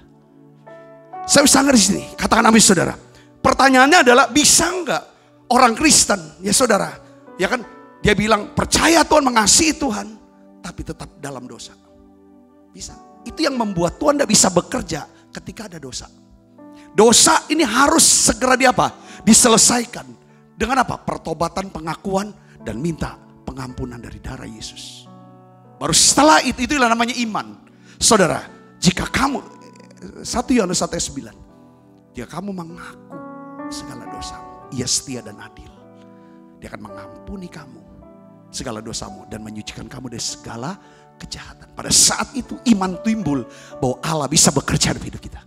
Saya bisa ngerti di sini, katakan amin saudara. Pertanyaannya adalah bisa enggak orang Kristen, ya saudara, ya kan dia bilang percaya Tuhan, mengasihi Tuhan, tapi tetap dalam dosa. Bisa. Itu yang membuat Tuhan tidak bisa bekerja ketika ada dosa. Dosa ini harus segera diselesaikan. Dengan apa? Pertobatan, pengakuan, dan minta pengampunan dari darah Yesus. Baru setelah itu itulah namanya iman. Saudara, jika kamu 1 Yohanes 1:9, jika kamu mengaku segala dosamu, Ia setia dan adil. Dia akan mengampuni kamu segala dosamu dan menyucikan kamu dari segala kejahatan. Pada saat itu iman timbul bahwa Allah bisa bekerja dalam hidup kita.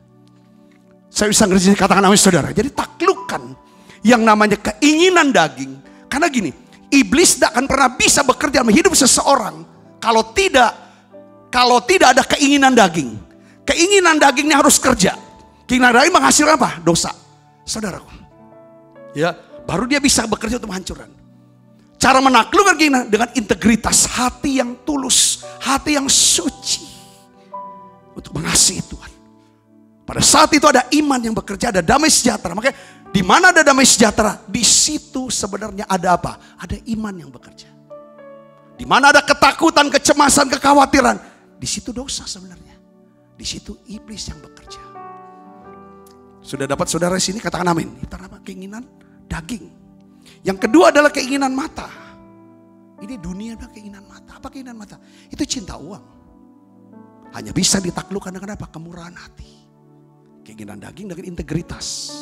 Saya bisa ngerti, katakan amin saudara. Jadi taklukkan yang namanya keinginan daging. Karena gini, iblis tidak akan pernah bisa bekerja dalam hidup seseorang kalau tidak ada keinginan daging. Keinginan dagingnya harus kerja. Keinginan daging menghasilkan apa? Dosa. Saudaraku. Ya, baru dia bisa bekerja untuk menghancurkan. Cara menaklukkan keinginan dengan integritas hati yang tulus, hati yang suci untuk mengasihi Tuhan. Pada saat itu ada iman yang bekerja, ada damai sejahtera. Makanya di mana ada damai sejahtera, di situ sebenarnya ada apa? Ada iman yang bekerja. Di mana ada ketakutan, kecemasan, kekhawatiran, di situ dosa sebenarnya. Di situ iblis yang bekerja. Sudah dapat saudara sini, katakan amin. Itu apa? Keinginan daging. Yang kedua adalah keinginan mata. Ini dunia adalah keinginan mata. Apa keinginan mata? Itu cinta uang. Hanya bisa ditaklukkan dengan apa? Kemurahan hati. Keinginan daging dengan integritas.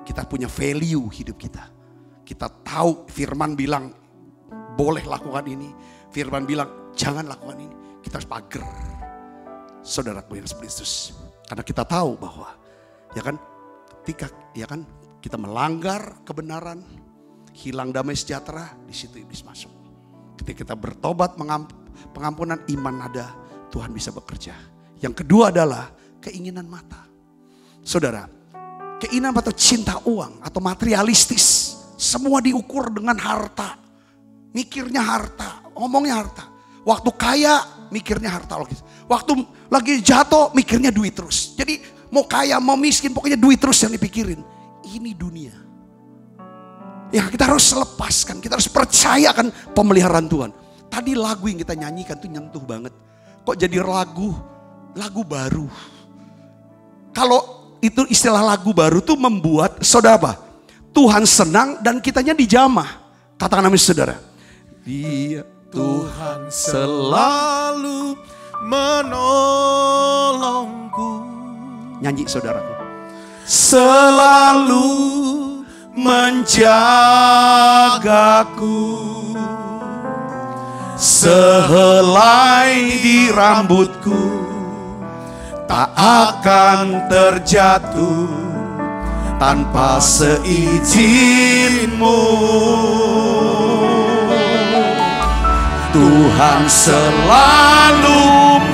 Kita punya value hidup kita. Kita tahu firman bilang boleh lakukan ini. Firman bilang jangan lakukan ini. Kita harus pagar. Saudaraku yang seperti itu. Karena kita tahu bahwa ya kan ketika ya kan kita melanggar kebenaran, hilang damai sejahtera, di situ iblis masuk. Ketika kita bertobat, pengampunan, iman ada, Tuhan bisa bekerja. Yang kedua adalah keinginan mata. Saudara, keinginan atau cinta uang atau materialistis, semua diukur dengan harta. Mikirnya harta, ngomongnya harta. Waktu kaya, mikirnya harta logis. Waktu lagi jatuh, mikirnya duit terus. Jadi mau kaya, mau miskin, pokoknya duit terus yang dipikirin. Ini dunia. Ya kita harus lepaskan, kita harus percayakan pemeliharaan Tuhan. Tadi lagu yang kita nyanyikan tuh nyentuh banget. Kok jadi lagu baru. Kalau itu istilah lagu baru tuh membuat saudara apa? Tuhan senang dan kitanya dijamah. Katakan amin saudara. Dia Tuhan selalu menolongku. Nyanyi saudaraku. Selalu menjagaku. Sehelai di rambutku tak akan terjatuh tanpa seizin-Mu. Tuhan selalu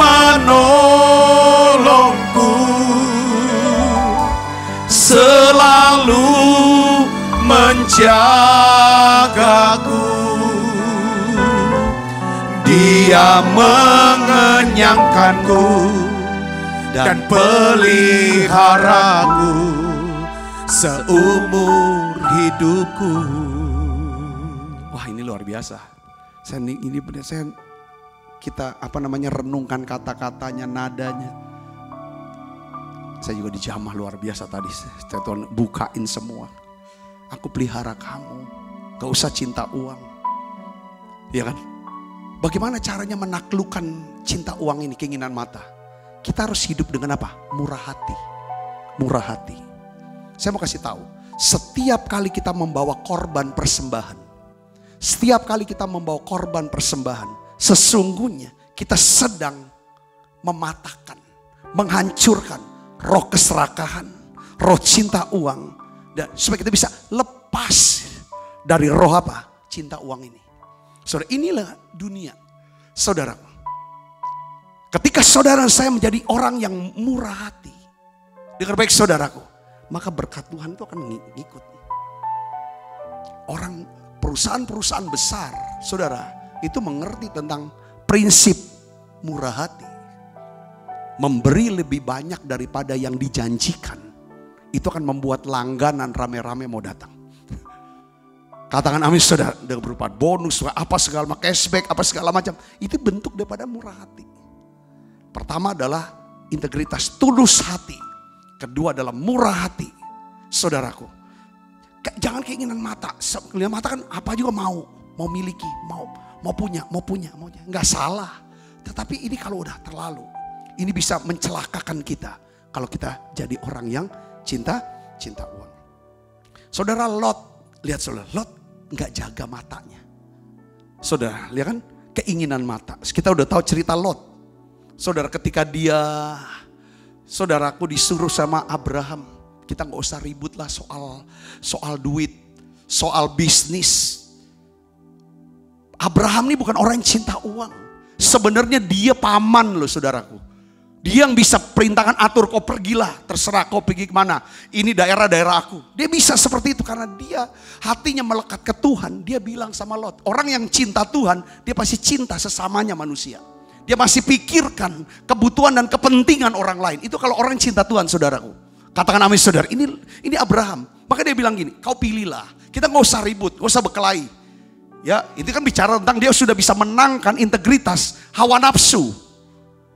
menolongku, selalu menjagaku. Dia mengenyangkanku dan peliharaku seumur hidupku. Wah, ini luar biasa. Kita renungkan kata-katanya, nadanya. Saya juga dijamah luar biasa tadi. Tuhan bukain semua. Aku pelihara kamu. Gak usah cinta uang. Ya kan? Bagaimana caranya menaklukkan cinta uang ini, keinginan mata. Kita harus hidup dengan apa? Murah hati. Murah hati. Saya mau kasih tahu, setiap kali kita membawa korban persembahan, setiap kali kita membawa korban persembahan, sesungguhnya kita sedang mematahkan, menghancurkan roh keserakahan, roh cinta uang, dan supaya kita bisa lepas dari roh apa? Cinta uang ini. Saudara, inilah dunia. Saudara, ketika saudara saya menjadi orang yang murah hati, dengar baik saudaraku, maka berkat Tuhan itu akan ngikut. Orang perusahaan-perusahaan besar, saudara, itu mengerti tentang prinsip murah hati. Memberi lebih banyak daripada yang dijanjikan. Itu akan membuat langganan rame-rame mau datang. Katakan amin saudara, dengan berupa bonus, apa segala macam, cashback, apa segala macam. Itu bentuk daripada murah hati. Pertama adalah integritas, tulus hati. Kedua adalah murah hati. Saudaraku, jangan keinginan mata. Keinginan mata kan apa juga mau miliki, mau punya. Nggak salah. Tetapi ini kalau udah terlalu, ini bisa mencelakakan kita. Kalau kita jadi orang yang cinta uang. Saudara Lot, lihat saudara, Lot nggak jaga matanya. Saudara, lihat kan keinginan mata. Kita udah tahu cerita Lot. Saudara, ketika dia, saudaraku, disuruh sama Abraham, kita nggak usah ribut lah soal duit, soal bisnis. Abraham ini bukan orang yang cinta uang. Sebenarnya dia paman loh saudaraku. Dia yang bisa perintahkan, atur kau pergilah, terserah kau pergi kemana. Ini daerah-daerah aku. Dia bisa seperti itu karena dia hatinya melekat ke Tuhan. Dia bilang sama Lot, orang yang cinta Tuhan, dia pasti cinta sesamanya manusia. Dia masih pikirkan kebutuhan dan kepentingan orang lain. Itu kalau orang cinta Tuhan saudaraku. Katakan amin saudara, ini Abraham. Maka dia bilang gini, kau pilihlah. Kita gak usah ribut, gak usah berkelahi. Ya, itu kan bicara tentang dia sudah bisa menangkan integritas hawa nafsu.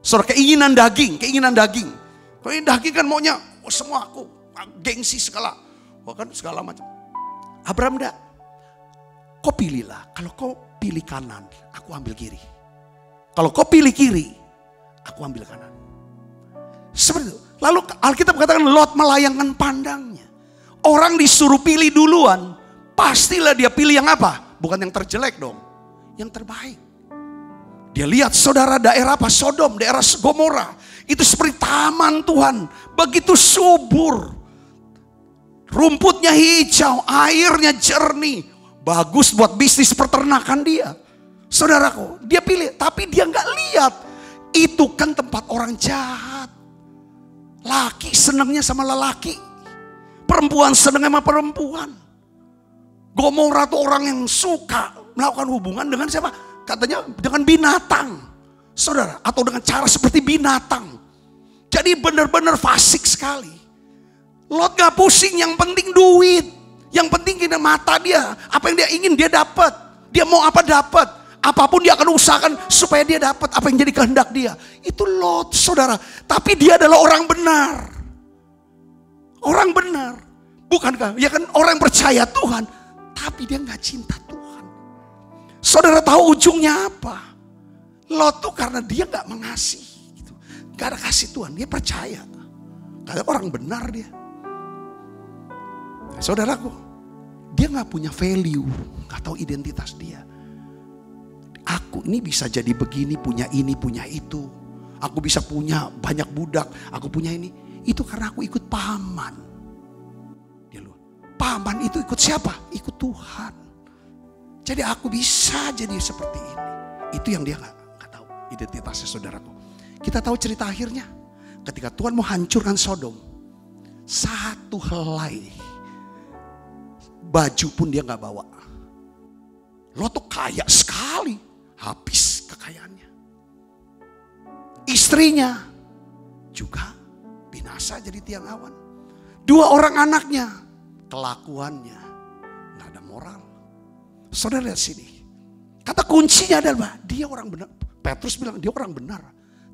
Saudara, keinginan daging. Kalau ini daging kan maunya semua aku, gengsi segala, bahkan segala macam. Abraham enggak. Kau pilihlah. Kalau kau pilih kanan, aku ambil kiri. Kalau kau pilih kiri, aku ambil kanan. Seperti itu. Lalu Alkitab katakan Lot melayangkan pandangnya. Orang disuruh pilih duluan, pastilah dia pilih yang apa? Bukan yang terjelek dong, yang terbaik. Dia lihat saudara daerah apa? Sodom, daerah Gomora. Itu seperti taman Tuhan. Begitu subur. Rumputnya hijau, airnya jernih. Bagus buat bisnis peternakan dia. Saudaraku, dia pilih. Tapi dia nggak lihat. Itu kan tempat orang jahat. Laki senangnya sama lelaki. Perempuan senangnya sama perempuan. Gomora tuh orang yang suka melakukan hubungan dengan siapa? Katanya dengan binatang, saudara, atau dengan cara seperti binatang. Jadi benar-benar fasik sekali. Lot gak pusing, yang penting duit, yang penting kena mata dia. Apa yang dia ingin dia dapat, dia mau apa dapat, apapun dia akan usahakan supaya dia dapat apa yang jadi kehendak dia. Itu Lot, saudara. Tapi dia adalah orang benar, bukankah? Ya kan orang yang percaya Tuhan, tapi dia gak cinta Tuhan. Saudara tahu ujungnya apa? Lot tuh karena dia gak mengasihi. Gitu. Gak ada kasih Tuhan, dia percaya. Karena orang benar dia. Saudaraku, dia gak punya value, gak tahu identitas dia. Aku ini bisa jadi begini, punya ini, punya itu. Aku bisa punya banyak budak, aku punya ini. Itu karena aku ikut paman. Dia lupa. Paman itu ikut siapa? Ikut Tuhan. Jadi aku bisa jadi seperti ini. Itu yang dia gak tahu identitasnya saudaraku. Kita tahu cerita akhirnya. Ketika Tuhan mau hancurkan Sodom. Satu helai baju pun dia gak bawa. Lot tuh kaya sekali. Habis kekayaannya. Istrinya juga binasa jadi tiang awan. 2 orang anaknya. Kelakuannya gak ada moral. Saudara lihat sini. Kata kuncinya adalah dia orang benar. Petrus bilang dia orang benar.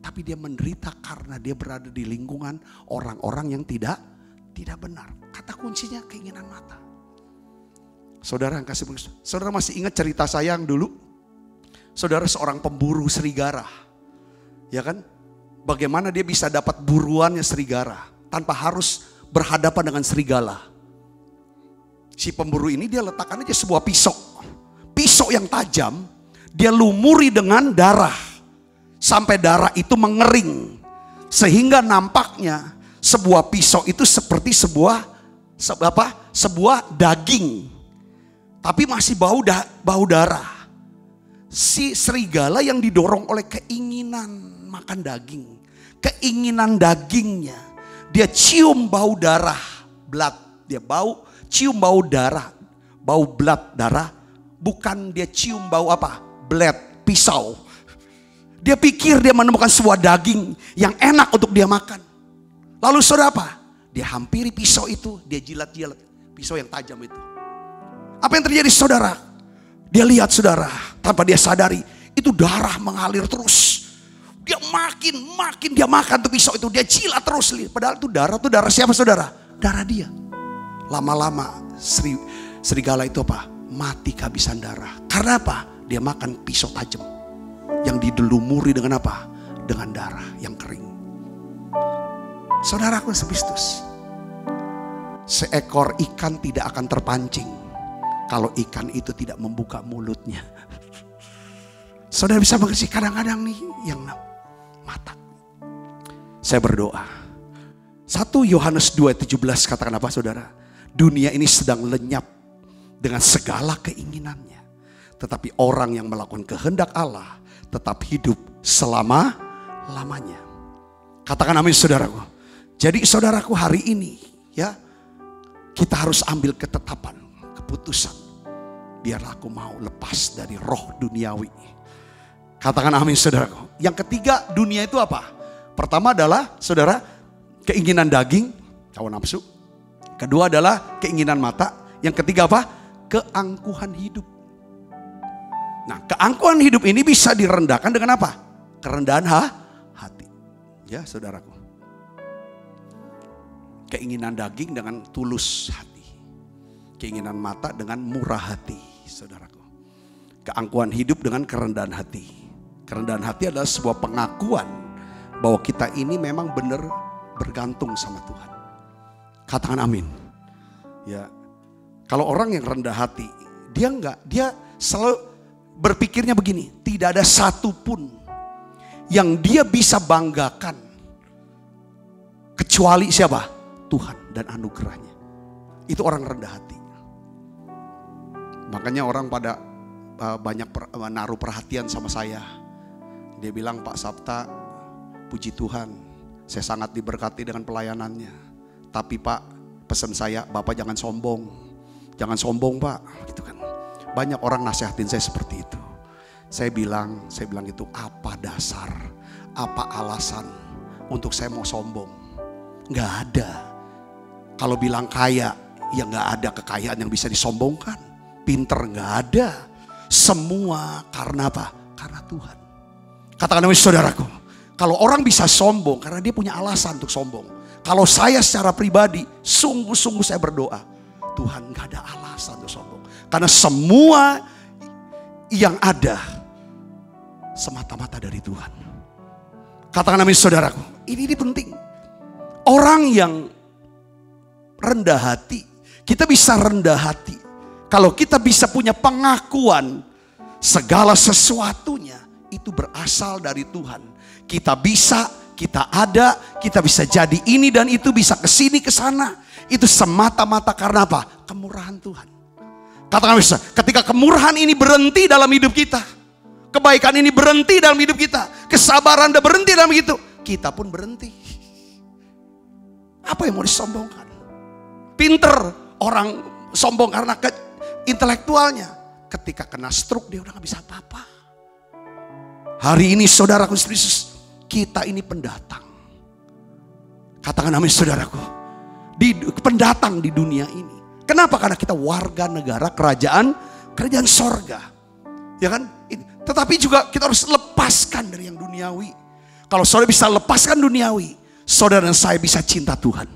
Tapi dia menderita karena dia berada di lingkungan orang-orang yang tidak benar. Kata kuncinya keinginan mata. Saudara yang kasih pengertian. Saudara masih ingat cerita saya yang dulu? Saudara seorang pemburu serigala. Ya kan? Bagaimana dia bisa dapat buruannya serigala tanpa harus berhadapan dengan serigala. Si pemburu ini dia letakkan aja sebuah pisau. Pisau yang tajam, dia lumuri dengan darah. Sampai darah itu mengering. Sehingga nampaknya sebuah pisau itu seperti sebuah daging. Tapi masih bau darah. Si serigala yang didorong oleh keinginan makan daging. Keinginan dagingnya. Dia cium bau darah, blood. Dia cium bau darah, bau blood, darah. Bukan dia cium bau blade, pisau. Dia pikir dia menemukan sebuah daging yang enak untuk dia makan. Lalu saudara apa? Dia hampiri pisau itu, dia jilat-jilat pisau yang tajam itu. Apa yang terjadi saudara? Dia lihat saudara, tanpa dia sadari, itu darah mengalir terus. Dia makin dia makan tuh pisau itu, dia jilat terus. Padahal itu darah siapa saudara? Darah dia. Lama-lama serigala itu mati kehabisan darah. Karena apa? Dia makan pisau tajam yang didelumuri dengan dengan darah yang kering. Saudaraku Kristus, seekor ikan tidak akan terpancing kalau ikan itu tidak membuka mulutnya. Saudara bisa mengerti kadang-kadang nih yang mata. Saya berdoa. 1 Yohanes 2:17 katakan apa saudara? Dunia ini sedang lenyap dengan segala keinginannya. Tetapi orang yang melakukan kehendak Allah tetap hidup selama-lamanya. Katakan amin saudaraku. Jadi saudaraku hari ini ya, kita harus ambil ketetapan, keputusan. Biar aku mau lepas dari roh duniawi. Katakan amin saudaraku. Yang ketiga, dunia itu apa? Pertama adalah saudara, keinginan daging, hawa nafsu. Kedua adalah keinginan mata. Yang ketiga apa? Keangkuhan hidup. Nah, keangkuhan hidup ini bisa direndahkan dengan apa? Kerendahan hati. Ya saudaraku. Keinginan daging dengan tulus hati. Keinginan mata dengan murah hati, saudaraku. Keangkuhan hidup dengan kerendahan hati. Kerendahan hati adalah sebuah pengakuan bahwa kita ini memang benar bergantung sama Tuhan. Katakan amin. Ya. Kalau orang yang rendah hati, dia selalu berpikirnya begini, tidak ada satupun yang dia bisa banggakan kecuali siapa? Tuhan dan anugerahnya. Itu orang rendah hati. Makanya orang pada banyak menaruh perhatian sama saya. Dia bilang, Pak Sabta, puji Tuhan, saya sangat diberkati dengan pelayanannya. Tapi Pak, pesan saya, Bapak jangan sombong. Jangan sombong Pak, gitu kan. Banyak orang nasihatin saya seperti itu. Saya bilang itu apa dasar, apa alasan untuk saya mau sombong? Nggak ada. Kalau bilang kaya, ya nggak ada kekayaan yang bisa disombongkan. Pinter nggak ada. Semua karena apa? Karena Tuhan. Katakan amin saudaraku. Kalau orang bisa sombong karena dia punya alasan untuk sombong. Kalau saya secara pribadi, sungguh-sungguh saya berdoa, Tuhan nggak ada alasan untuk sombong. Karena semua yang ada semata-mata dari Tuhan. Katakan amin saudaraku. Ini penting. Orang yang rendah hati, kita bisa rendah hati kalau kita bisa punya pengakuan segala sesuatunya itu berasal dari Tuhan. Kita bisa, kita ada, kita bisa jadi ini dan itu, bisa kesini kesana. Itu semata-mata karena apa? Kemurahan Tuhan. Katakan bisa, ketika kemurahan ini berhenti dalam hidup kita, kebaikan ini berhenti dalam hidup kita, kesabaran udah berhenti dalam hidup kita pun berhenti. Apa yang mau disombongkan? Pinter orang sombong karena intelektualnya. Ketika kena stroke dia udah gak bisa apa-apa. Hari ini saudaraku Kristus, kita ini pendatang. Katakan amin saudaraku. Pendatang di dunia ini. Kenapa? Karena kita warga negara kerajaan sorga. Ya kan? Tetapi juga kita harus lepaskan dari yang duniawi. Kalau saudara bisa lepaskan duniawi, saudara dan saya bisa cinta Tuhan.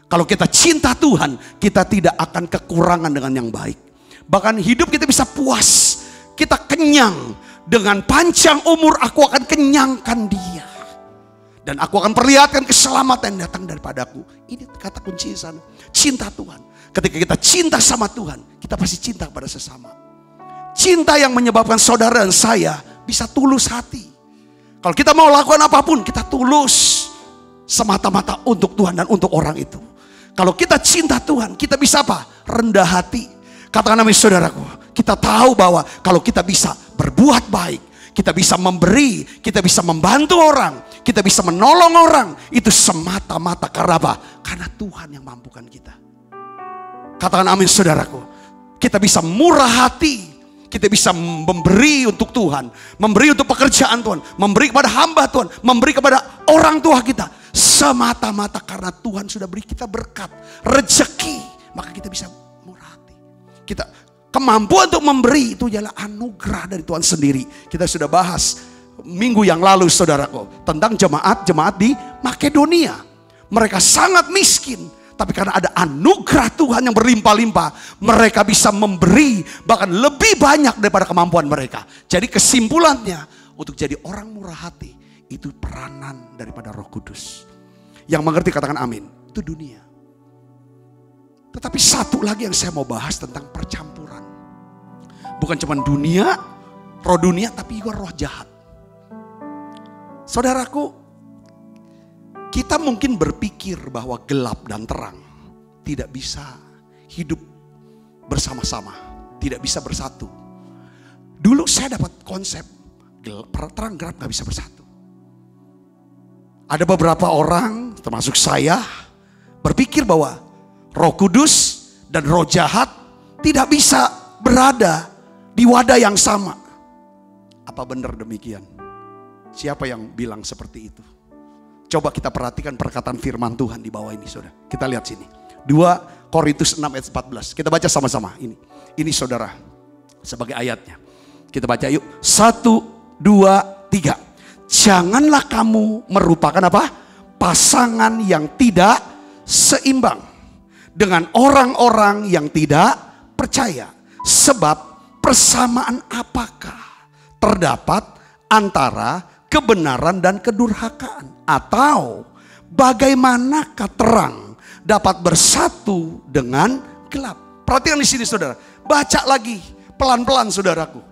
Kalau kita cinta Tuhan, kita tidak akan kekurangan dengan yang baik. Bahkan hidup kita bisa puas. Kita kenyang. Dengan panjang umur aku akan kenyangkan dia. Dan aku akan perlihatkan keselamatan yang datang daripadaku. Ini kata kunci sana. Cinta Tuhan. Ketika kita cinta sama Tuhan, kita pasti cinta kepada sesama. Cinta yang menyebabkan saudara dan saya bisa tulus hati. Kalau kita mau lakukan apapun, kita tulus semata-mata untuk Tuhan dan untuk orang itu. Kalau kita cinta Tuhan, kita bisa apa? Rendah hati. Katakan amin saudaraku. Kita tahu bahwa kalau kita bisa berbuat baik, kita bisa memberi, kita bisa membantu orang, kita bisa menolong orang, itu semata-mata karena apa? Karena Tuhan yang mampukan kita. Katakan amin saudaraku. Kita bisa murah hati, kita bisa memberi untuk Tuhan, memberi untuk pekerjaan Tuhan, memberi kepada hamba Tuhan, memberi kepada orang tua kita. Semata-mata karena Tuhan sudah beri kita berkat, rezeki, maka kita bisa murah hati. Kemampuan untuk memberi itu adalah anugerah dari Tuhan sendiri. Kita sudah bahas minggu yang lalu saudaraku tentang jemaat di Makedonia. Mereka sangat miskin, tapi karena ada anugerah Tuhan yang berlimpah-limpah, mereka bisa memberi bahkan lebih banyak daripada kemampuan mereka. Jadi kesimpulannya, untuk jadi orang murah hati itu peranan daripada Roh Kudus. Yang mengerti katakan amin. Itu dunia. Tetapi satu lagi yang saya mau bahas tentang percampuran. Bukan cuma dunia, roh dunia, tapi juga roh jahat. Saudaraku, kita mungkin berpikir bahwa gelap dan terang tidak bisa hidup bersama-sama, tidak bisa bersatu. Dulu saya dapat konsep terang gelap gak bisa bersatu. Ada beberapa orang, termasuk saya, berpikir bahwa Roh Kudus dan roh jahat tidak bisa berada di wadah yang sama. Apa benar demikian? Siapa yang bilang seperti itu? Coba kita perhatikan perkataan firman Tuhan di bawah ini, saudara. Kita lihat sini. 2 Korintus 6 ayat 14. Kita baca sama-sama ini. Ini saudara, sebagai ayatnya. Kita baca yuk. 1, 2, 3. Janganlah kamu merupakan apa? Pasangan yang tidak seimbang dengan orang-orang yang tidak percaya. Sebab persamaan apakah terdapat antara kebenaran dan kedurhakaan? Atau bagaimanakah terang dapat bersatu dengan gelap? Perhatikan di sini saudara. Baca lagi pelan-pelan saudaraku.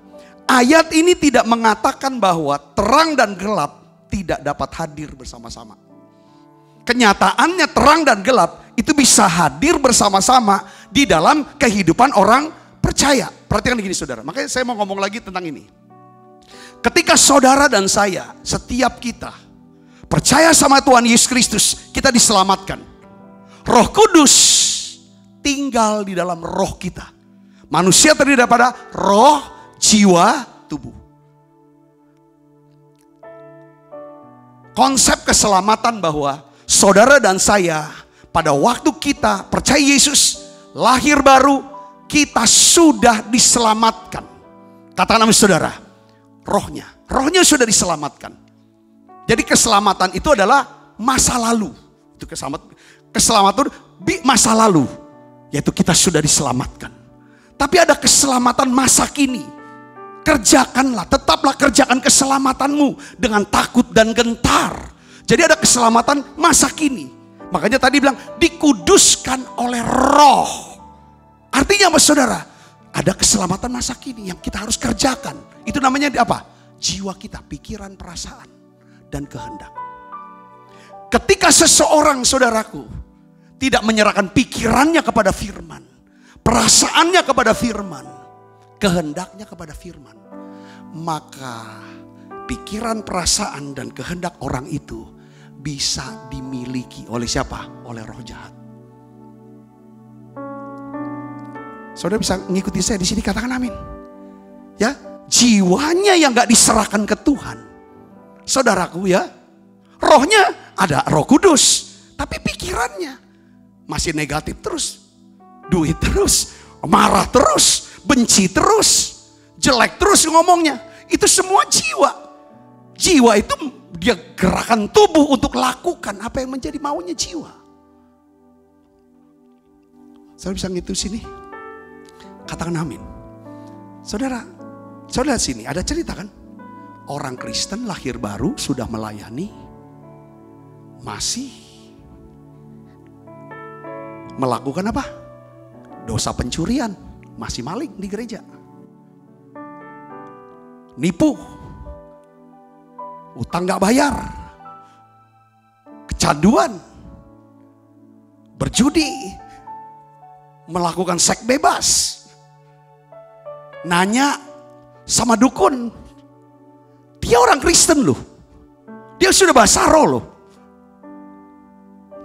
Ayat ini tidak mengatakan bahwa terang dan gelap tidak dapat hadir bersama-sama. Kenyataannya terang dan gelap itu bisa hadir bersama-sama di dalam kehidupan orang percaya. Perhatikan begini saudara. Makanya saya mau ngomong lagi tentang ini. Ketika saudara dan saya, setiap kita percaya sama Tuhan Yesus Kristus, kita diselamatkan. Roh Kudus tinggal di dalam roh kita. Manusia terdiri daripada roh, jiwa, tubuh. Konsep keselamatan bahwa saudara dan saya pada waktu kita percaya Yesus, lahir baru, kita sudah diselamatkan. Katakan amin saudara. Rohnya sudah diselamatkan. Jadi keselamatan itu adalah masa lalu. Itu keselamatan masa lalu, yaitu kita sudah diselamatkan. Tapi ada keselamatan masa kini. Kerjakanlah, tetaplah kerjakan keselamatanmu dengan takut dan gentar. Jadi ada keselamatan masa kini. Makanya tadi bilang dikuduskan oleh roh. Artinya apa saudara? Ada keselamatan masa kini yang kita harus kerjakan. Itu namanya apa? Jiwa kita, pikiran, perasaan, dan kehendak. Ketika seseorang saudaraku tidak menyerahkan pikirannya kepada firman, perasaannya kepada firman, kehendaknya kepada firman, maka pikiran, perasaan, dan kehendak orang itu bisa dimiliki oleh siapa? Oleh roh jahat. Saudara bisa ngikuti saya di sini, katakan amin. Ya, jiwanya yang gak diserahkan ke Tuhan, saudaraku ya, rohnya ada Roh Kudus, tapi pikirannya masih negatif terus, duit terus, marah terus, benci terus, jelek terus ngomongnya. Itu semua jiwa. Jiwa itu dia gerakan tubuh untuk lakukan apa yang menjadi maunya jiwa. Saudara bisa ngitu sini? Katakan amin. Saudara sini ada cerita kan? Orang Kristen lahir baru sudah melayani masih melakukan apa? Dosa pencurian, masih maling di gereja. Nipu, utang gak bayar, kecanduan, berjudi, melakukan seks bebas, nanya sama dukun, dia orang Kristen loh, dia sudah basaro loh.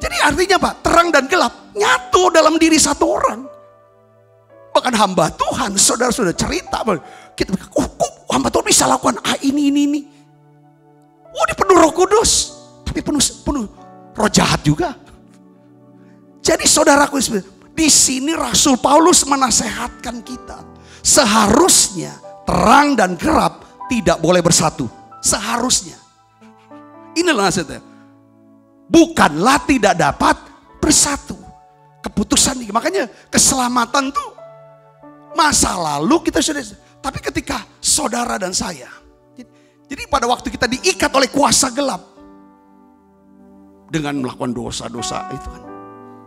Jadi artinya apa? Terang dan gelap nyatu dalam diri satu orang. Bahkan hamba Tuhan, saudara sudah cerita, kita, kok hamba Tuhan bisa lakukan ini. Oh, dia penuh Roh Kudus, tapi penuh roh jahat juga. Jadi saudaraku, di sini Rasul Paulus menasehatkan kita, seharusnya terang dan gelap tidak boleh bersatu. Seharusnya. Inilah nasihatnya. Bukanlah tidak dapat bersatu. Keputusan ini. Makanya keselamatan tuh masa lalu kita sudah. Tapi ketika saudara dan saya. Jadi pada waktu kita diikat oleh kuasa gelap. Dengan melakukan dosa-dosa itu kan.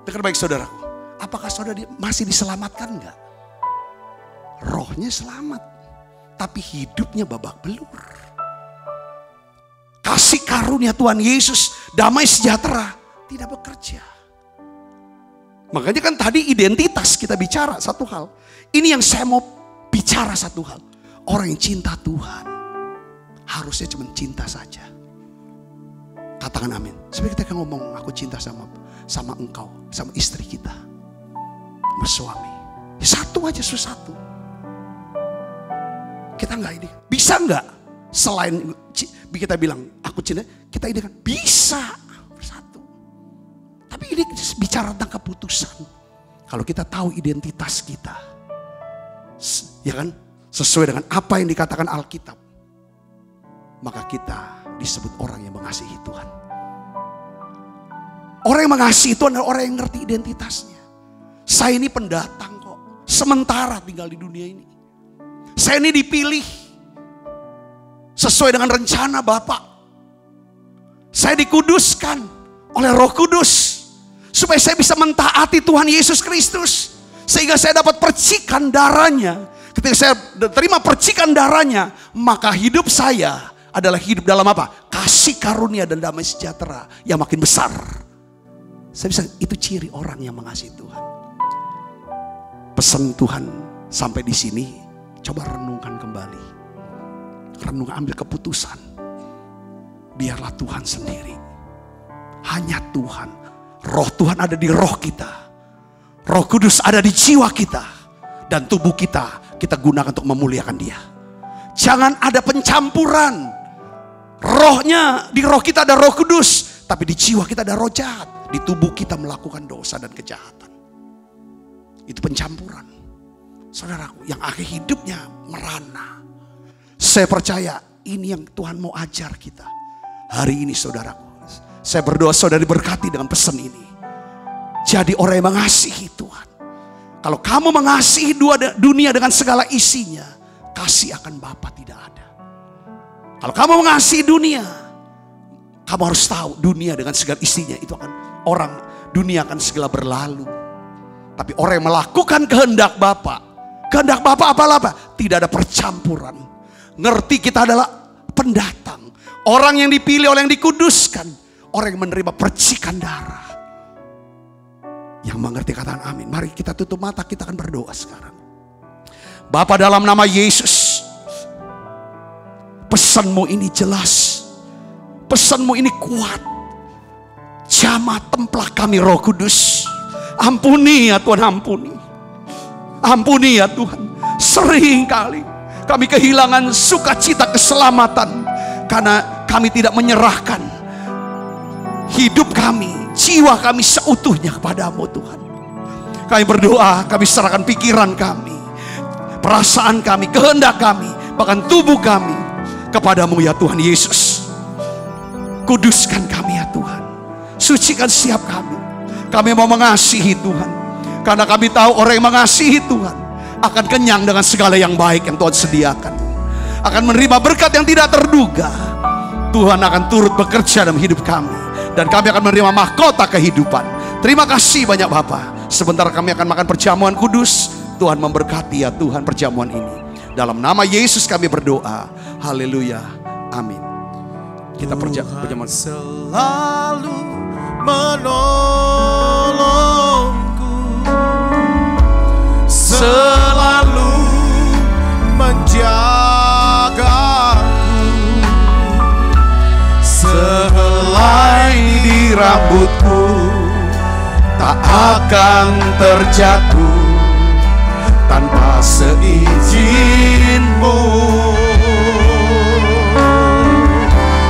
Dengar baik saudaraku. Apakah saudara masih diselamatkan enggak? Rohnya selamat. Tapi hidupnya babak belur. Kasih karunia Tuhan Yesus, damai sejahtera, tidak bekerja. Makanya kan tadi identitas kita bicara satu hal. Ini yang saya mau bicara satu hal. Orang yang cinta Tuhan, harusnya cuma cinta saja. Katakan amin. Sebenarnya kita kan ngomong, aku cinta sama engkau, sama istri kita, sama suami. Ya, satu aja, satu. Kita enggak ini. Bisa enggak? Selain kita bilang aku cinta, kita ini kan bisa bersatu. Tapi ini bicara tentang keputusan. Kalau kita tahu identitas kita, ya kan, sesuai dengan apa yang dikatakan Alkitab, maka kita disebut orang yang mengasihi Tuhan. Orang yang mengasihi Tuhan adalah orang yang ngerti identitasnya. Saya ini pendatang kok, sementara tinggal di dunia ini. Saya ini dipilih sesuai dengan rencana Bapa. Saya dikuduskan oleh Roh Kudus supaya saya bisa mentaati Tuhan Yesus Kristus, sehingga saya dapat percikan darahnya. Ketika saya terima percikan darahnya, maka hidup saya adalah hidup dalam apa? Kasih karunia dan damai sejahtera yang makin besar. Saya bisa, itu ciri orang yang mengasihi Tuhan. Pesan Tuhan sampai di sini, coba renungkan kembali. Renung, ambil keputusan. Biarlah Tuhan sendiri. Hanya Tuhan. Roh Tuhan ada di roh kita. Roh Kudus ada di jiwa kita. Dan tubuh kita gunakan untuk memuliakan Dia. Jangan ada pencampuran. Rohnya, di roh kita ada Roh Kudus, tapi di jiwa kita ada roh jahat. Di tubuh kita melakukan dosa dan kejahatan. Itu pencampuran. Saudaraku, yang akhir hidupnya merana. Saya percaya ini yang Tuhan mau ajar kita hari ini, saudaraku. Saya berdoa saudara diberkati dengan pesan ini. Jadi orang yang mengasihi Tuhan. Kalau kamu mengasihi dunia dengan segala isinya, kasih akan Bapa tidak ada. Kalau kamu mengasihi dunia, kamu harus tahu dunia dengan segala isinya itu akan dunia akan segala berlalu. Tapi orang yang melakukan kehendak Bapa apa? Tidak ada percampuran. Ngerti kita adalah pendatang. Orang yang dipilih, orang yang dikuduskan. Orang yang menerima percikan darah. Yang mengerti katakan amin. Mari kita tutup mata, kita akan berdoa sekarang. Bapa, dalam nama Yesus, pesanmu ini jelas. Pesanmu ini kuat. Jamah templah kami Roh Kudus. Ampuni ya Tuhan, ampuni. Ampuni ya Tuhan. Sering kali kami kehilangan sukacita keselamatan karena kami tidak menyerahkan hidup kami, jiwa kami seutuhnya kepadamu Tuhan. Kami berdoa, kami serahkan pikiran kami, perasaan kami, kehendak kami, bahkan tubuh kami kepadamu ya Tuhan Yesus. Kuduskan kami ya Tuhan, sucikan setiap kami. Kami mau mengasihi Tuhan, karena kami tahu orang yang mengasihi Tuhan akan kenyang dengan segala yang baik yang Tuhan sediakan. Akan menerima berkat yang tidak terduga. Tuhan akan turut bekerja dalam hidup kami. Dan kami akan menerima mahkota kehidupan. Terima kasih banyak Bapa. Sebentar kami akan makan perjamuan kudus. Tuhan memberkati ya Tuhan perjamuan ini. Dalam nama Yesus kami berdoa. Haleluya. Amin. Kita perjamuan. Selalu menolongku, selalu menjagaku, sehelai di rambutku tak akan terjatuh tanpa seizinmu.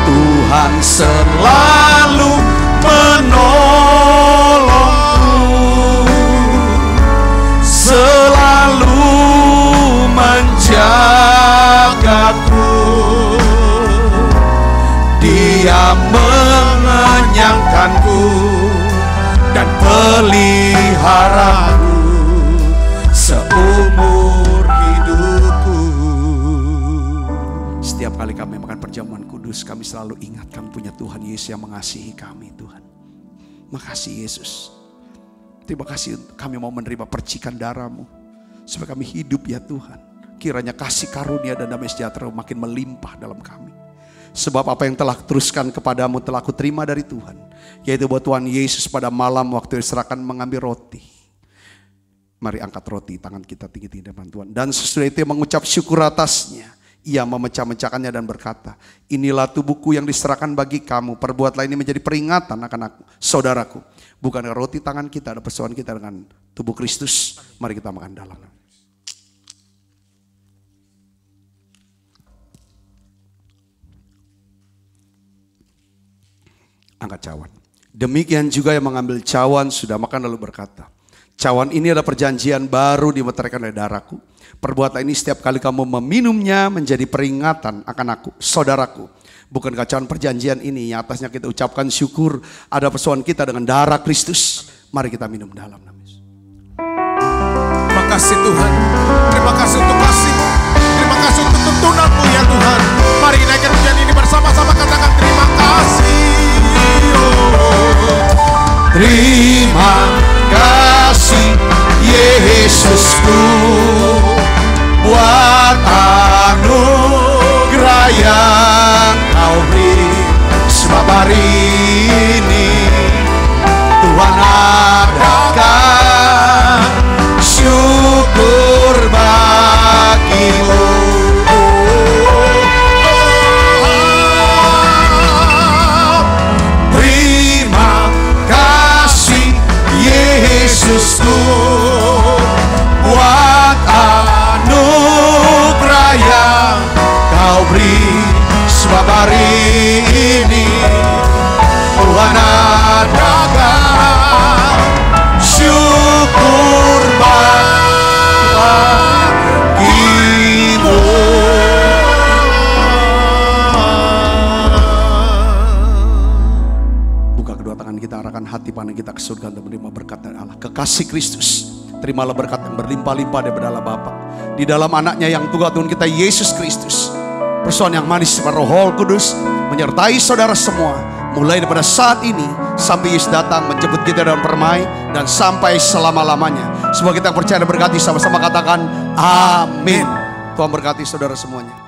Tuhan selalu menolongku, selalu menjagaku. Dia mengenyangkanku dan peliharaku seumur hidupku. Setiap kali kami makan perjamuan kudus, kami selalu ingat kami punya Tuhan Yesus yang mengasihi kami. Tuhan, makasih Yesus. Terima kasih kami mau menerima percikan darah-Mu supaya kami hidup ya Tuhan. Kiranya kasih karunia dan damai sejahtera makin melimpah dalam kami. Sebab apa yang telah teruskan kepadamu telah aku terima dari Tuhan, yaitu bahwa Tuhan Yesus pada malam waktu diserahkan mengambil roti. Mari angkat roti, tangan kita tinggi-tinggi depan Tuhan. Dan sesudah itu mengucap syukur atasnya, ia memecah-mecahkannya dan berkata, inilah tubuhku yang diserahkan bagi kamu, perbuatlah ini menjadi peringatan akan aku, saudaraku. Bukankah roti tangan kita ada persoalan kita dengan tubuh Kristus? Mari kita makan dalam. Angkat cawan. Demikian juga yang mengambil cawan sudah makan lalu berkata, cawan ini adalah perjanjian baru dimeteraikan oleh darahku. Perbuatlah ini setiap kali kamu meminumnya menjadi peringatan akan aku, saudaraku. Bukankah cawan perjanjian ini yang atasnya kita ucapkan syukur ada persoalan kita dengan darah Kristus? Mari kita minum dalam nama Yesus. Terima kasih Tuhan. Terima kasih untuk kasih-Mu. Terima kasih untuk tuntunan-Mu ya Tuhan. Mari naikkan pujian ini bersama-sama, katakan terima kasih. Terima kasih Yesusku buat anugerah yang Kau beri. Sebab hari ini Tuhan adakan syukur bagi-Mu. Yesusku buat anugerah yang Kau beri. Sebab hari ini Tuhan adakan syukur bagi-Mu. Buka kedua tangan kita, arahkan hati pandang kita ke surga untuk menerima berkat dari Allah. Kekasih Kristus, terimalah berkat yang berlimpah-limpah daripada Allah Bapa di dalam anaknya yang tunggal Tuhan kita Yesus Kristus. Persoalan yang manis Roh Kudus menyertai saudara semua, mulai daripada saat ini sampai Yesus datang menjemput kita dalam permai dan sampai selama-lamanya. Semua kita percaya dan berkati sama-sama katakan amin. Tuhan berkati saudara semuanya.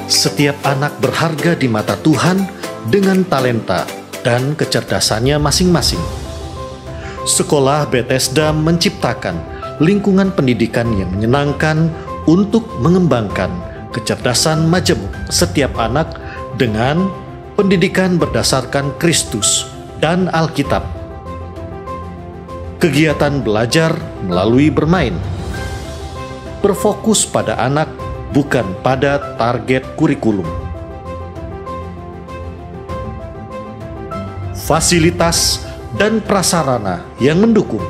Setiap anak berharga di mata Tuhan dengan talenta dan kecerdasannya masing-masing. Sekolah Bethesda menciptakan lingkungan pendidikan yang menyenangkan untuk mengembangkan kecerdasan majemuk setiap anak dengan pendidikan berdasarkan Kristus dan Alkitab. Kegiatan belajar melalui bermain, berfokus pada anak bukan pada target kurikulum. Fasilitas dan prasarana yang mendukung.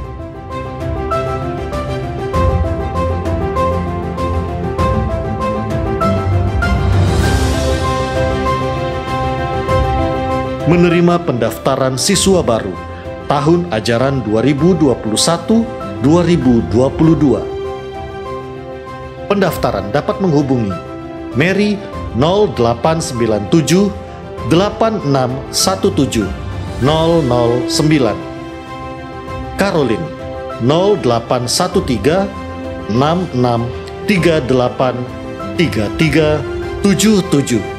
Menerima pendaftaran siswa baru tahun ajaran 2021 2022. Pendaftaran dapat menghubungi Mary 0897 8617 009, Caroline 0813 6638 3377.